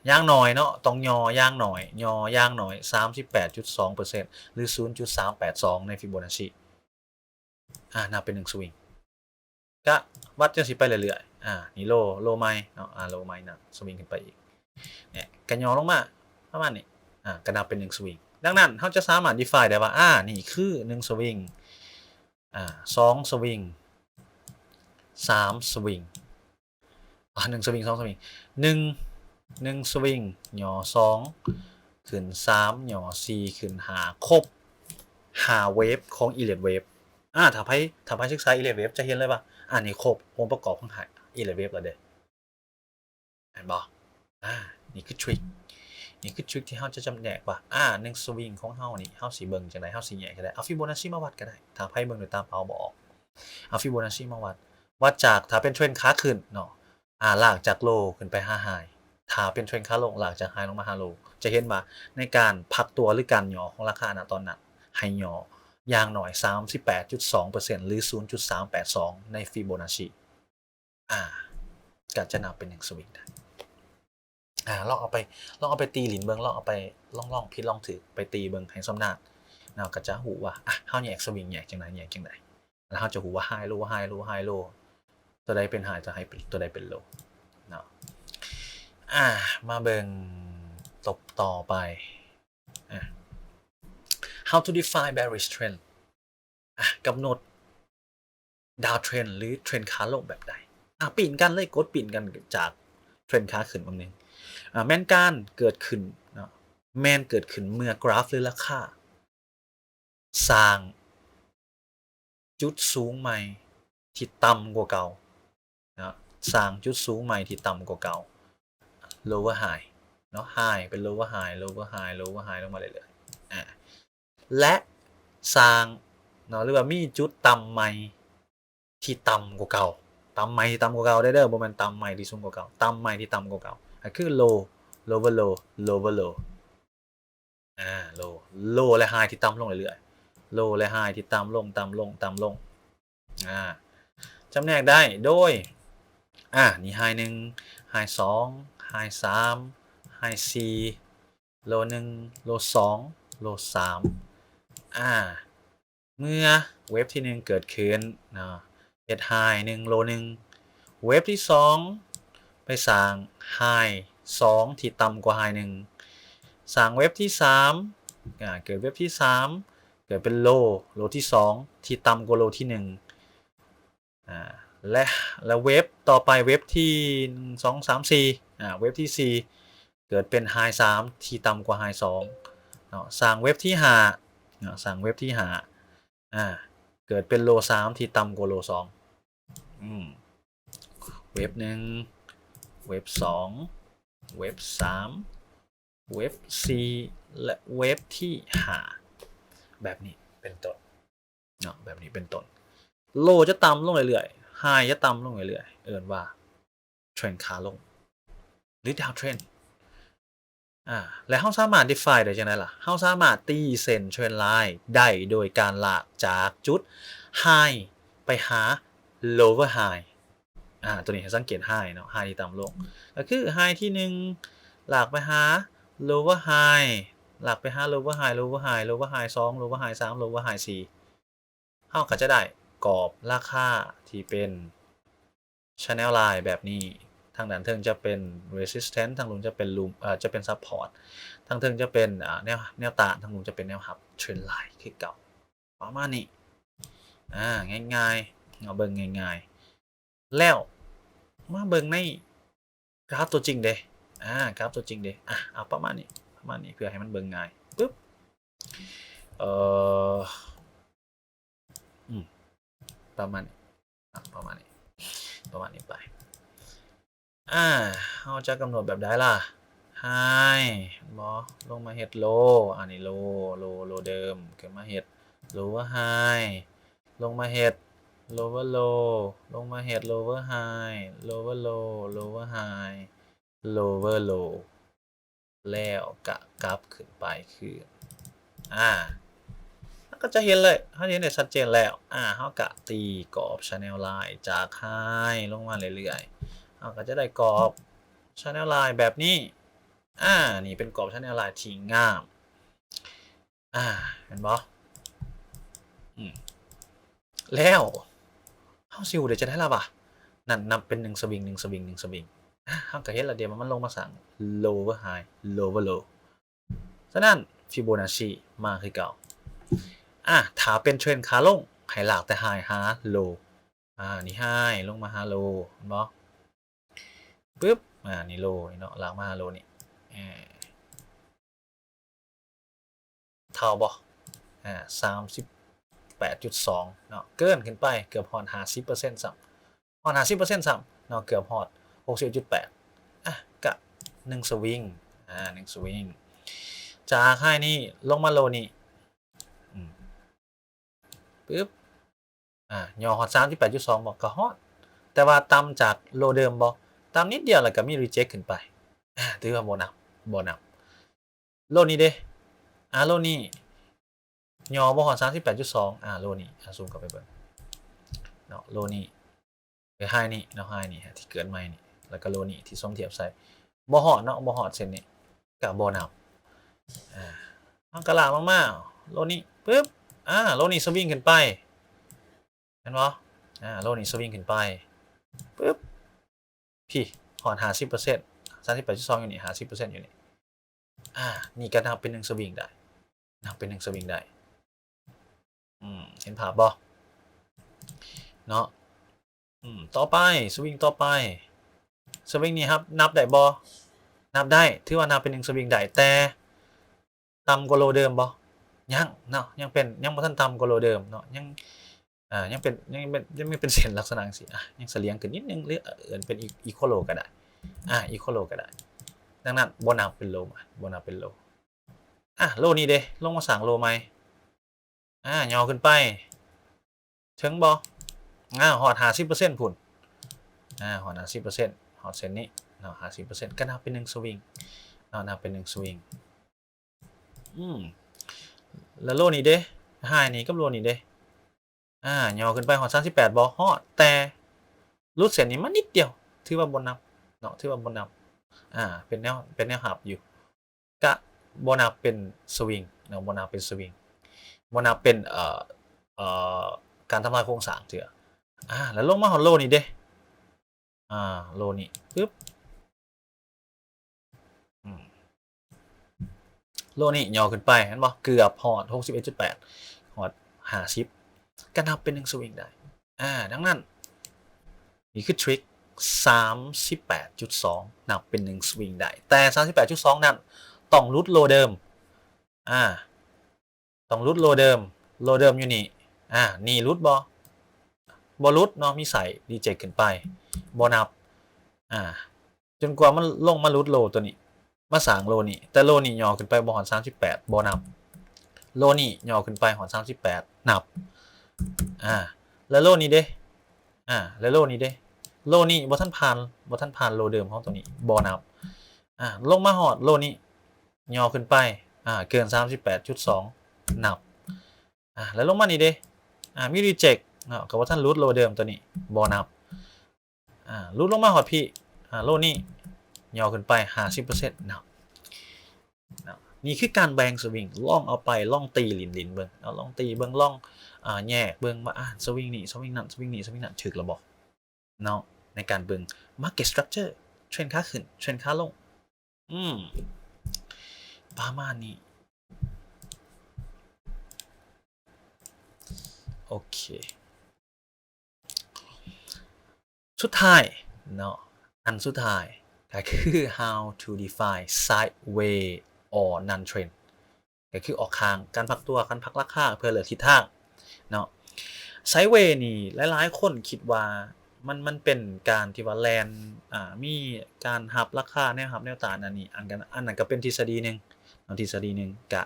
อย่างน้อยเนาะต้องย่อย่างน้อยย่อย่างน้อย 38.2% หรือ 0.382 ในฟิโบนัชชีนับเป็น1สวิงก็วัดจังซี่ไปเรื่อยๆนี่โลใหม่เนาะโลใหม่นับสวิงขึ้นไปอีกเนี่ยก็ย่อลงมาประมาณนี้ก็นับเป็น1สวิงดังนั้นเฮาจะสามารถ define ได้ว่านี่คือ1สวิง2สวิง3สวิง1สวิง2สวิง1สวิงย่อ2ขึ้น3ย่อ4ขึ้น5ครบ5เวฟของ Elliott Wave ถ้าไผศึกษา Elliott Wave จะเห็นเลยว่านี่ครบองค์ประกอบของElliott Wave แล้วเด้เห็นบ่นี่คือทริคที่เฮาจะจำแนกว่า1สวิงของเฮานี่เฮาสิเบิ่งจังได๋เฮาสิแยกจังได๋เอาฟิโบนัชชีมาวัดก็ได้ถ้าไผเบิ่งด้วยตาเปล่าบ่ออกเอาฟิโบนัชชีมาวัดจากถ้าเป็นเทรนด์ขาขึ้นเนาะลากจากโลขึ้นไปหาไฮถ้าเป็นเทรนด์ขาลงลากจากไฮลงมาหาโลจะเห็นว่าในการพักตัวหรือการย่อของราคาณตอนนั้นให้ย่ออย่างน้อย 38.2% หรือ 0.382 ในฟิโบนัชชีก็จะนับเป็น1สวิงได้ลองเอาไปตีหลินเบิ่งลองเอาไปลองผิดลองถูกไปตีเบิ่งให้สำนาญเนาะก็จะฮู้ว่าเฮาแยกสวิงแยกจังไดแล้วเฮาจะฮู้ว่าไฮโลตัวใดเป็นไฮตัวใดเป็นโลเนาะมาเบิ่งต่อไปhow to define bearish trend กำหนดดาวเทรนหรือเทรนขาลงแบบใดปีนกันเลยกดปีนกันจากเทรนขาขึ้นบางนึงแม่นการเกิดขึ้นเนาะแม่นเกิดขึ้นเมื่อกราฟหรือราคาสร้างจุดสูงใหม่ที่ต่ำกว่าเก่านะสร้างจุดสูงใหม่ที่ต่ำกว่าเก่า lower high เนาะ high เป็น lower high ลงมาเรื่อยๆและสร้างเนาะหรือว่ามีจุดต่ำใหม่ที่ต่ำกว่าเก่าต่ำใหม่ที่ต่ำกว่าเก่าได้บ่แม่นต่ำใหม่ที่สูงกว่าเก่าต่ำใหม่ที่ต่ำกว่าเก่าคือ low lower low low low และ high ที่ต่ำลงเรื่อยๆ low และ high ที่ต่ำลงจำแนกได้โดยนี่ high 1 high 2 high 3 high 4 low 1 low 2 low 3เมื่อเวฟที่1เกิดขึ้นเนาะเฮ็ด high 1 low 1เวฟที่2ไปสร้าง high 2ที่ต่ำกว่า high 1สร้างเวฟที่3เกิดเวฟที่3เกิดเป็น low ที่2ที่ต่ำกว่า low ที่1และเวฟต่อไปเวฟที่2 3 4เวฟที่4เกิดเป็น high 3ที่ต่ำกว่า high 2เนาะสร้างเวฟที่5เนาะสร้างเวฟที่5เกิดเป็น low 3ที่ต่ำกว่า low 2เวฟ1เวฟ2เวฟ3เวฟ4และเวฟที่5แบบนี้เป็นต้นเนาะแบบนี้เป็นต้นโลจะต่ำลงเรื่อยๆไฮจะต่ำลงเรื่อยๆเอิ้นว่าเทรนขาลงหรือดาวเทรนและเฮาสามารถ define ได้จังได๋ล่ะเฮาสามารถตีเส้นเทรนไลน์ได้โดยการลากจากจุด high ไปหา lower high ตัวนี้ให้สังเกต high เนาะ high ที่ต่ำลงก็คือ high ที่1ลากไปหา lower high ลากไปหา lower high 2 lower high 3 lower high 4เฮาก็จะได้กรอบราคาที่เป็น channel line แบบนี้ทางด้านเทิงจะเป็น resistance ทางนู้นจะเป็นจะเป็น support ทางเทิงจะเป็นแนวต้านทางนู้นจะเป็นแนวรับ trend line คือเก่าประมาณนี้ง่ายๆเอาเบิ่งง่ายๆแล้วมาเบิ่งในกราฟตัวจริงเด้กราฟตัวจริงเด้เอาประมาณนี้เพื่อให้มันเบิ่งง่ายปึ๊บประมาณนี้ไปเราจะกำหนดแบบใดล่ะ high บ่ลงมาเฮ็ด low อันนี้ low เดิมขึ้นมาเฮ็ด lower high ลงมาเฮ็ด lower low ลงมาเฮ็ด lower high lower low lower high lower low แล้วกะกลับขึ้นไปคือก็จะเห็นเลยเขาเห็นได้ชัดเจนแล้วเขากะตีกรอบ channel line จาก high ลงมาเรื่อยๆเขาก็จะได้กรอบ channel line แบบนี้นี่เป็นกรอบ channel line ที่งามเห็นบ่แล้วเขาซิวเดี๋ยวจะได้ละบ่ะนั่นนับเป็น1 สวิงเขาก็เห็นแล้วเดี๋ยวมันลงมาสั่ง lower high lower low ฉะนั้นฟิโบนัชชีมาคือเก่าถ้าเป็นเทรนขาลงให้หลากแต่ high หา low นี่ high ลงมาหา low เห็นบ่ปึ๊บนี่ low เนาะหลากมาหา low นี่เท่าบ่38.2 เนาะเกินขึ้นไปเกือบฮอด 50% ซ้ำฮอด 50% ซ้ำเนาะเกือบฮอด 61.8 กะ1 สวิง1 สวิงจาก high นี่ลงมา low นี่ปึ๊บย่อฮอด 38.2 บอกก็ฮอดแต่ว่าต่ำจากโลเดิมบ่ต่ำนิดเดียวแล้วก็มี reject ขึ้นไปถือว่าบ่นับโลนี้เด้โลนี้ย่อบ่ฮอด 38.2 โลนี้ซูมเข้าไปเบิ่งเนาะโลนี้ไฮนี่เนาะไฮนี่ที่เกิดใหม่นี่แล้วก็โลนี้ที่ส่งเทียบใส่บ่ฮอดเนาะบ่ฮอดเส้นนี้ก็บ่นับมันก็ลากมากๆโลนี้ปึ๊บโลนี้สวิงขึ้นไปเห็นบ่โลนี้สวิงขึ้นไปปึ๊บพี่หอด 50% 38.2 อยู่นี่ 50% อยู่นี่นี่ก็นับเป็น1 สวิงได้เห็นภาพบ่เนาะต่อไปสวิงต่อไปสวิงนี้ครับนับได้บ่นับได้ถือว่านับเป็น1 สวิงได้แต่ต่ำกว่าโลเดิมบ่ยังเนาะยังบ่ทันต่ำกว่าโลเดิมเนาะยังไม่เป็นเส้นลักษณะจังซี่ยังเสลียงขึ้นนิดนึงหรือเป็นอีโคโลก็ได้อีโคโลก็ได้ดังนั้นบ่นับเป็นโลโลนี้เด้ลงมาสั่งโลใหม่ย่อขึ้นไปถึงบ่ฮอด 50% พุ่นฮอด 50% ฮอดเส้นนี้เนาะ 50% ก็นับเป็น1 สวิงเนาะนับเป็น1 สวิงแล้วโลนี้เด้ไฮนี้กับโลนี้เด้ย่อขึ้นไปฮอด 38บ่ฮอดแต่หลุดเส้นนี้มานิดเดียวถือว่าบ่นับเนาะถือว่าบ่นับเป็นแนวหับอยู่ก็บ่นับเป็นสวิงเนาะบ่นับเป็นสวิงบ่นับเป็นการทำลายโครงสร้างเถื่อแล้วลงมาฮอดโลนี้เด้โลนี้ปึ๊บโลนี้ย่อขึ้นไปเห็นบ่เกือบฮอด 61.8 ฮอด 50ก็นับเป็น1 สวิงได้ดังนั้นนี่คือทริค 38.2 นับเป็น1 สวิงได้แต่ 38.2 นั้นต้องหลุดโลเดิมต้องหลุดโลเดิมอยู่นี่นี่หลุดบ่หลุดเนาะมีใส่รีเจ็คขึ้นไปบ่นับจนกว่ามันลงมาหลุดโลตัวนี้มาสร้างโลนี้แต่โลนี้ย่อขึ้นไปบ่ฮอด 38บ่นับโลนี้ย่อขึ้นไปฮอด 38นับแล้วโลนี้เด้แล้วโลนี้เด้โลนี้บ่ทันผ่านโลเดิมของตัวนี้บ่นับลงมาฮอดโลนี้ย่อขึ้นไปเกิน 38.2 นับแล้วลงมานี่เด้มีรีเจ็คก็บ่ทันหลุดโลเดิมตัวนี้บ่นับหลุดลงมาฮอดพี่โลนี้ย่อขึ้นไป 50% นับนี่คือการแบ่งสวิงลองเอาไปลองตีหลินเบิ่งลองตีเบิ่งลองแยกเบิ่งว่าสวิงนี้สวิงนั้นสวิงนี้สวิงนั้นถึกแล้วบ่เนาะ ในการเบิ่ง market structure เทรนขาขึ้นเทรนขาลงประมาณนี้โอเคสุดท้ายเนาะอันสุดท้ายก็คือ how to define sideways or non trend ก็คือออกข้างการพักตัวการพักราคาเพื่อเลือกทิศทางเนาะ sideways นี่หลายๆคนคิดว่ามันเป็นการที่ว่าแลนมีการหับราคาแนวหับแนวต้านอันนี้อันนั้นก็เป็นทฤษฎีหนึ่งทฤษฎีหนึ่งกะ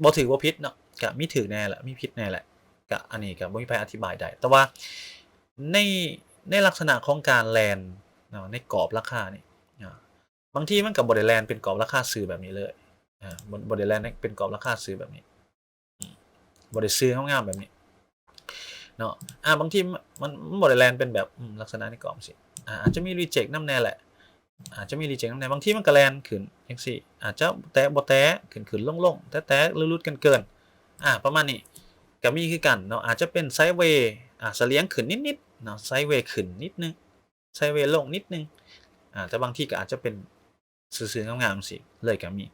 บ่ถือว่าผิดเนาะกะมีถือแน่แหละมีผิดแน่แหละกะอันนี้ก็บ่มีใครอธิบายได้แต่ว่าในลักษณะของการแลนเนาะในกรอบราคานี่บางทีมันก็บ่ได้แลนเป็นกรอบราคาซื้อแบบนี้เลยบ่ได้แลนเป็นกรอบราคาซื้อแบบนี้บ่ได้ซื้องามๆแบบนี้เนาะบางทีมันบ่ได้แลนเป็นแบบลักษณะในกรอบสิอาจจะมีรีเจ็คนำแน่แหละอาจจะมีรีเจ็คนำแน่บางทีมันก็แลนขึ้นจังซี่อาจจะแตะบ่แตะขึ้นๆลงๆแตะๆลุดๆเกินประมาณนี้ก็มีคือกันเนาะอาจจะเป็นไซด์เวย์เสลียงขึ้นนิดๆเนาะไซด์เวย์ขึ้นนิดนึงไซด์เวย์ลงนิดนึงแต่บางทีก็อาจจะเป็นซื่อๆงามๆสิเลยก็มี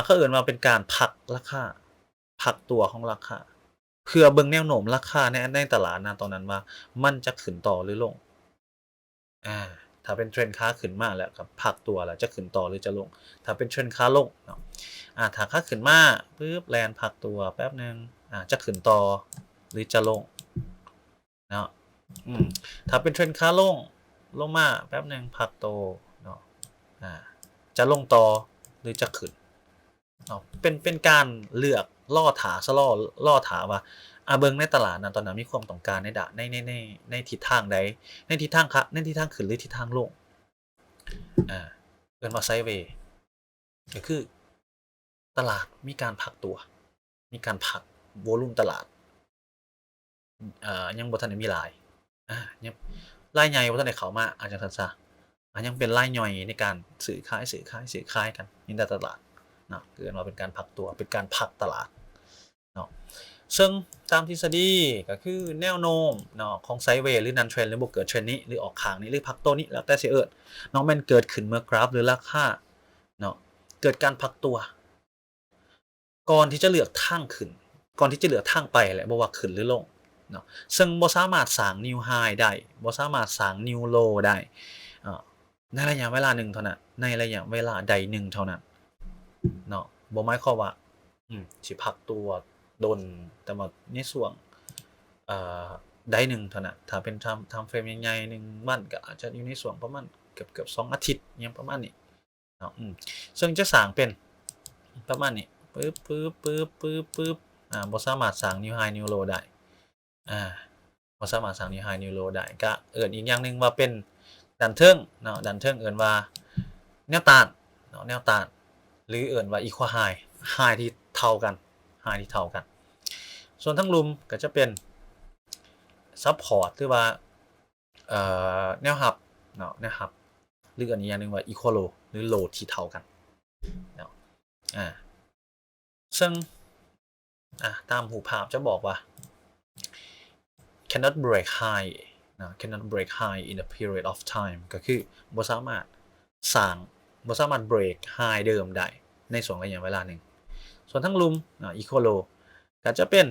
เขาเอิ้นว่าเป็นการพักราคาพักตัวของราคาเพื่อเบิ่งแนวโน้มราคาในตลาดตอนนั้นว่ามันจะขึ้นต่อหรือลงถ้าเป็นเทรนด์ขาขึ้นมาแล้วก็พักตัวแล้วจะขึ้นต่อหรือจะลงถ้าเป็นเทรนด์ขาลงเนาะถ้าขาขึ้นมาปึ๊บแลนพักตัวแป๊บนึงจะขึ้นต่อหรือจะลงเนาะถ้าเป็นเทรนด์ขาลงมาแป๊บนึงพักตัวเนาะจะลงต่อหรือจะขึ้นเนาะเป็นการเลือกล่อถาว่าเบิ่งในตลาดตอนนั้นมีความต้องการในทิศทางใดในทิศทางขึ้นหรือทิศทางลงเอิ้นว่าไซด์เวย์ก็คือตลาดมีการพักตัวมีการพักวอลุ่มตลาดยังบ่ทันได้มีหลายยังรายใหญ่บ่ทันได้เข้ามาจังซั่นซะยังเป็นรายย่อยในการซื้อขายกันในตลาดเนาะเอิ้นว่าเป็นการพักตัวเป็นการพักตลาดเนาะซึ่งตามทฤษฎีก็คือแนวโน้มเนาะของไซด์เวย์หรือ non trend หรือบ่เกิดเทรนด์นี้หรือออกข้างนี้หรือพักตัวนี้แล้วแต่สิเอิ้นเนาะมันเกิดขึ้นเมื่อกราฟหรือราคาเนาะเกิดการพักตัวก่อนที่จะเลือกทางขึ้นก่อนที่จะเลือกทางไปแหละบ่ว่าขึ้นหรือลงเนาะซึ่งบ่สามารถสร้าง new high ได้บ่สามารถสร้าง new low ได้ในระยะเวลาหนึ่งเท่านั้นในระยะเวลาใดหนึ่งเท่านั้นเนาะบ่หมายความว่าสิพักตัวดนแต่ว่าในช่วงใดหนึ่งเท่านั้นถ้าเป็นtime frame ใหญ่ๆ1วันก็อาจจะอยู่ในช่วงประมาณเกือบ2อาทิตย์อิหยังประมาณนี้เนาะซึ่งจะสร้างเป็นประมาณนี้ปึ๊บบ่สามารถสร้าง new high new low ได้บ่สามารถสร้าง new high new low ได้ก็เอิ้นอีกอย่างหนึ่งว่าเป็นดันเทิงเนาะดันเทิงเอิ้นว่าแนวต้านเนาะแนวต้านหรือเอิ้นว่า equal high ที่เท่ากันส่วนทั้งลุมก็จะเป็นซัปพอร์ตหรือว่าแนวรับเนาะแนวรับหรืออันนี้อย่างนึงว่า equal low หรือ low ที่เท่ากันเนาะซึ่งตามรูปภาพจะบอกว่า cannot break high นะ cannot break high in a period of time ก็คือบ่สามารถbreak high เดิมได้ในช่วงระยะเวลาหนึ่งส่วนทั้งลุมequal low ก็จะเป็น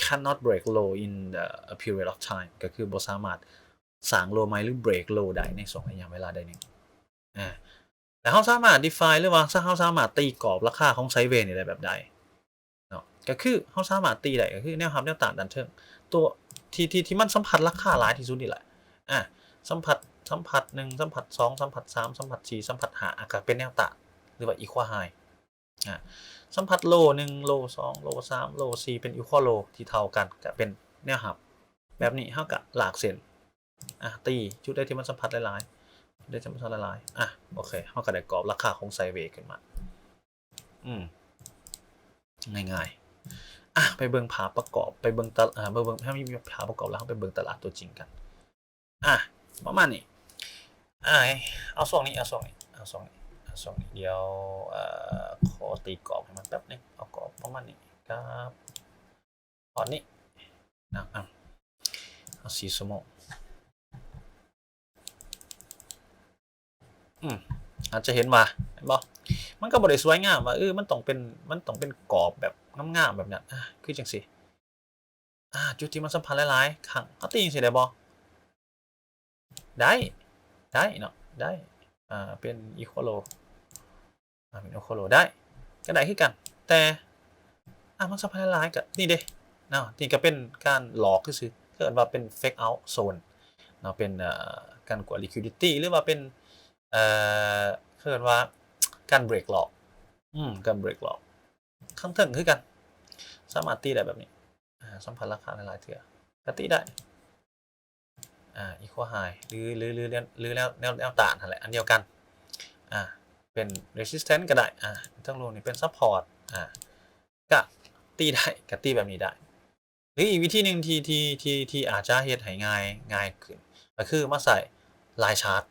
cannot break low in a period of time ก็คือบ่สามารถสร้าง low ใหม่หรือ break low ได้ในช่วงระยะเวลาใดหนึ่งแต่เราสามารถ define หรือว่าเราสามารถตีกรอบราคาของไซด์เวย์นี่ได้แบบใดเนาะก็คือเราสามารถตีได้ก็คือแนวรับแนวต้านดันเทิงตัวที่มันสัมผัสราคาหลายที่สุดนี่แหละสัมผัส1สัมผัส2สัมผัส3สัมผัส4สัมผัส5ก็เป็นแนวต้านหรือว่า equal high สัมผัสโล1โล2โล3โล4เป็น equal low ที่เท่ากันก็เป็นแนวรับแบบนี้เฮาก็ลากเส้นตีจุดใดที่มันสัมผัสหลายๆได้สัมผัสหลายๆโอเคเฮาก็ได้กรอบราคาของไซด์เวย์ขึ้นมาง่ายๆไปเบิ่งภาพประกอบไปเบิ่งถ้ามีภาพประกอบแล้วเราไปเบิ่งตลาดตัวจริงกันประมาณนี้เอาช่วงนี้เดี๋ยวขอตีกรอบให้มันแป๊บนึงเอากรอบประมาณนี้ครับตอนนี้เอาสีสโมก อาจจะเห็นว่าเห็นบ่มันก็บ่ได้สวยงามว่ามันต้องเป็นกรอบแบบงามๆแบบนั้นคือจังซี่จุดที่มันสัมพันธ์หลายๆครั้งเขาตีจังซี่ได้บ่ได้ได้เนาะได้เป็น equal เป็น equal ได้ก็ได้คือกัน แต่มันสัมพันธ์หลายๆก็นี่เด้เนาะนี่ก็เป็นการหลอกซื่อๆเอิ้นว่าเป็น fake out zone เนาะเป็นการกวด liquidity หรือว่าเป็นเอ่อเขาเอิ้นว่าการ break หลอกการ break หลอกข้างเทิงคือกันสามารถตีได้แบบนี้สัมพันธ์ราคาหลายๆเทื่อก็ตีได้equal high หรือแนวต้านนั่นแหละอันเดียวกันเป็น resistance ก็ได้ทั้งรูนี่เป็น support ก็ตีได้ก็ตีแบบนี้ได้หรืออีกวิธีหนึ่งที่อาจจะเฮ็ดให้ง่ายขึ้นก็คือมาใส่ลายชาร์ต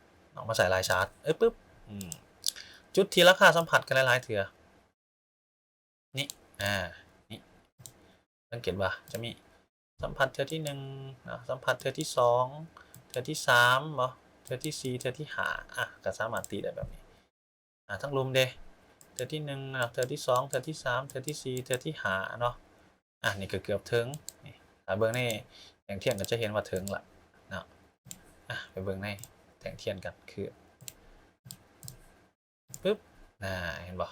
มาใส่ลายชาร์ตปึ๊บจุดที่ราคาสัมผัสกันหลายๆเทื่อนี่นี่สังเกตว่าจะมีสัมผัสเทื่อที่1นะสัมผัสเทื่อที่2เทื่อที่3บ่เทื่อที่4เทื่อที่5ก็สามารถตีได้แบบนี้ทั้งรุมเด้เทื่อที่1เทื่อที่2เทื่อที่3เทื่อที่4เทื่อที่5เนาะนี่ก็เกือบถึงนี่ถ้าเบิ่งในแท่งเทียนก็จะเห็นว่าถึงละเนาะไปเบิ่งในแท่งเทียนกันคือปึ๊บเห็นบ่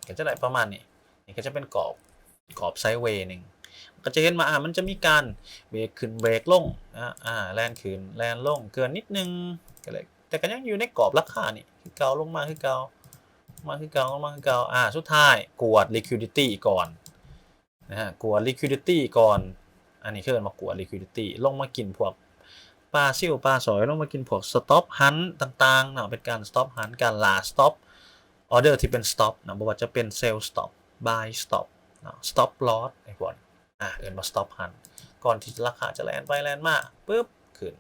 ก็จะได้ประมาณนี้นี่ก็จะเป็นกรอบไซด์เวย์นึงก็จะเห็นมามันจะมีการเบรกขึ้นเบรกลงแล่นขึ้นแล่นลงเกินนิดนึงก็เลยแต่ก็ยังอยู่ในกรอบราคานี่คือเก่าลงมาคือเก่ามาคือเก่าลงมาคือเก่าสุดท้ายกวด liquidity ก่อนกวด liquidity ก่อนอันนี้คือมากวด liquidity ลงมากินพวกปลาซิ่วปลาสอยลงมากินพวก stop hunt ต่างๆเนาะเป็นการ stop hunt การล่า stop order ที่เป็น stop นะบ่ว่าจะเป็น sell stop buy stop เนาะ stop loss ไอ้พวกเอิ้นว่า stop hunt ก่อนที่ราคาจะแล่นไปแล่นมาปึ๊บขึ้น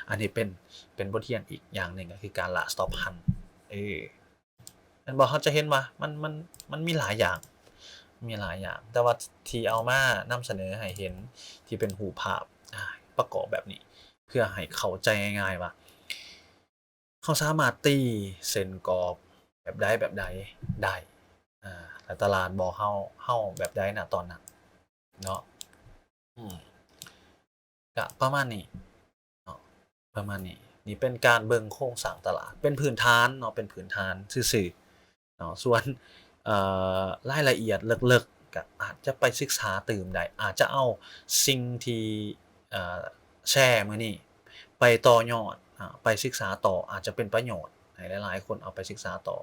อันนี้เป็นบทเรียนอีกอย่างหนึ่งก็คือการล่า stop hunt มันบอกเขาจะเห็นว่ามันมีหลายอย่างแต่ว่าที่เอามานำเสนอให้เห็นที่เป็นรูปภาพประกอบแบบนี้เพื่อให้เข้าใจง่ายๆว่าเขาสามารถตีเส้นกรอบแบบใดได้แต่ตลาดบอกเฮาแบบใดณตอนนั้นเนาะก็ประมาณนี้เนาะประมาณนี้นี่เป็นการเบิ่งโครงสร้างตลาดเป็นพื้นฐานเนาะเป็นพื้นฐานซื่อๆเนาะส่วนรายละเอียดลึกๆก็อาจจะไปศึกษาเติมได้อาจจะเอาสิ่งที่แชร์มื้อนี้ไปต่อยอดไปศึกษาต่ออาจจะเป็นประโยชน์ให้หลายๆคนเอาไปศึกษาต่อ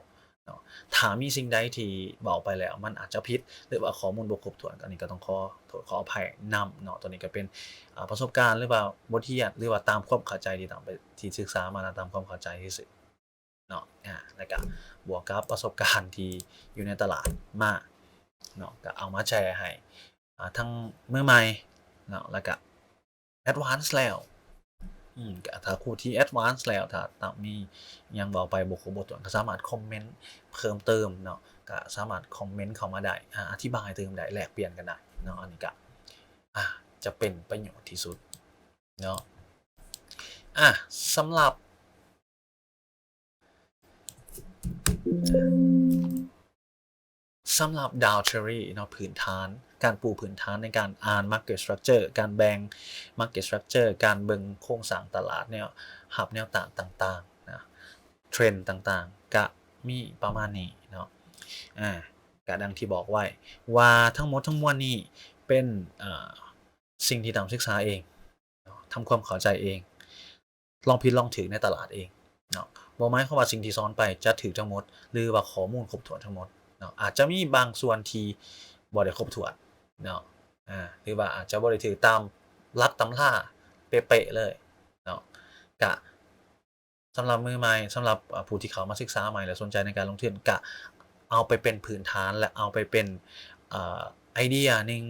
เนาะถ้ามีสิ่งใดที่เว้าไปแล้วมันอาจจะผิดหรือว่าข้อมูลบ่ครบถ้วนอันนี้ก็ต้องขอโทษขออภัยนำเนาะตัวนี้ก็เป็นประสบการณ์หรือว่าบทเรียนหรือว่าตามความเข้าใจที่ศึกษามาตามความเข้าใจซื่อๆเนาะแล้วก็บวกกับประสบการณ์ที่อยู่ในตลาดมาเนาะก็เอามาแชร์ให้ทั้งมือใหม่เนาะแล้วก็แอดวานซ์แล้วก็ถ้าผู้ที่แอดวานซ์แล้วถ้ามีหยังเว้าไปบ่ครบบ่ถ้วนก็สามารถคอมเมนต์เพิ่มเติมเนาะก็สามารถคอมเมนต์เข้ามาได้อธิบายเติมได้แลกเปลี่ยนกันได้เนาะอันนี้ก็จะเป็นประโยชน์ที่สุดเนาะสำหรับดาวเทอรี่เนาะพื้นฐานการปูพื้นฐานในการอ่าน Market Structure การแบ่ง Market Structure การเบิ่งโครงสร้างตลาดแนวรับแนวต้านต่างๆนะเทรนด์ต่างๆก็มีประมาณนี้เนาะก็ดังที่บอกไว้ว่าทั้งหมดทั้งมวลนี้เป็นสิ่งที่ต้องศึกษาเองทำความเข้าใจเองลองผิดลองถูกในตลาดเองเนาะบ่หมายความว่าสิ่งที่สอนไปจะถูกทั้งหมดหรือว่าข้อมูลครบถ้วนทั้งหมดเนาะอาจจะมีบางส่วนที่บ่ได้ครบถ้วนเนาะหรือว่าอาจจะบ่ได้ถูกตามหลักตำราเป๊ะๆเลยเนาะก็สำหรับมือใหม่สำหรับผู้ที่เข้ามาศึกษาใหม่และสนใจในการลงทุนก็เอาไปเป็นพื้นฐานและเอาไปเป็นไอเดียหนึ่ง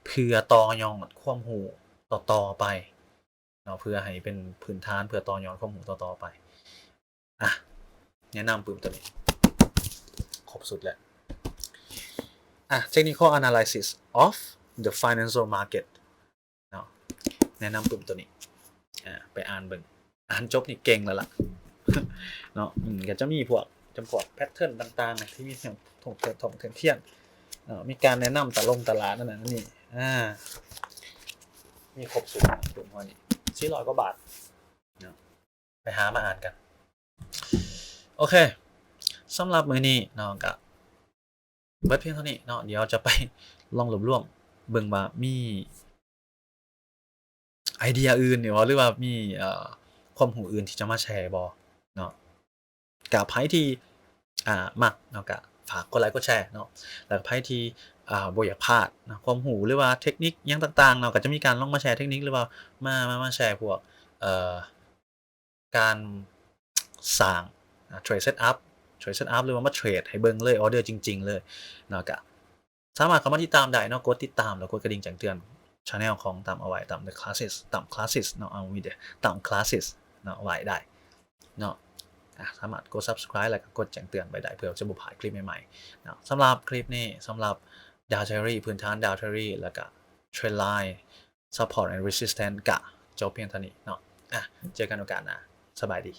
เพื่อต่อยอดความรู้ต่อไปเนาะเพื่อให้เป็นพื้นฐานเพื่อต่อยอดความรู้ต่อไปแนะนำปืมตัวนี้ครบสุดแล้วtechnical analysis of the financial market เนาะแนะนำปืมตัวนี้ไปอ่านเบิ่งอ่านจบนี่เก่งแล้วล่ะ เนาะก็จะมีพวกจำพวกแพทเทิร์นต่างๆที่มีถงเทียนมีการแนะนำตลาดนั่นน่ะนี่มีครบสูตรหัวนี้400 กว่าบาทเนาะไปหามาอ่านกันโอเคสำหรับมื้อนี้เนาะก็เบิดเพียงเท่านี้เนาะเดี๋ยวจะไปลองรวบรวมเบิ่งว่ามีไอเดียอื่นนี่บ่หรือว่ามีความรู้อื่นที่จะมาแชร์บ่เนาะก็ไผที่มักเนาะก็ฝากกดไลค์กดแชร์เนาะแล้วไผที่บ่อยากพลาดนะความรู้หรือว่าเทคนิคหยังต่างๆเนาะก็จะมีการลองมาแชร์เทคนิคหรือว่ามาแชร์พวกเอ่อการสร้างTrade Setupหรือว่ามาเทรดให้เบิ่งเลยออร์เดอร์จริงๆเลยเนาะก็สามารถเข้ามาติดตามได้เนาะกดติดตามแล้วกดกระดิ่งแจ้งเตือน channel ของตามเอาไว้ตาม The Classes ตาม Classes เนาะเอามีเดียตาม Classes เนาะไว้ได้เนาะสามารถกด Subscribe แล้วก็กดแจ้งเตือนไว้ได้เพื่อจะบ่พลาดคลิปใหม่ๆเนาะสำหรับคลิปนี้สำหรับ Dow Theory พื้นฐาน Dow Theory แล้วก็ Trend Line Support and Resistance ก็จบเพียงเท่านี้เนาะเจอกันโอกาสหน้าสบายดี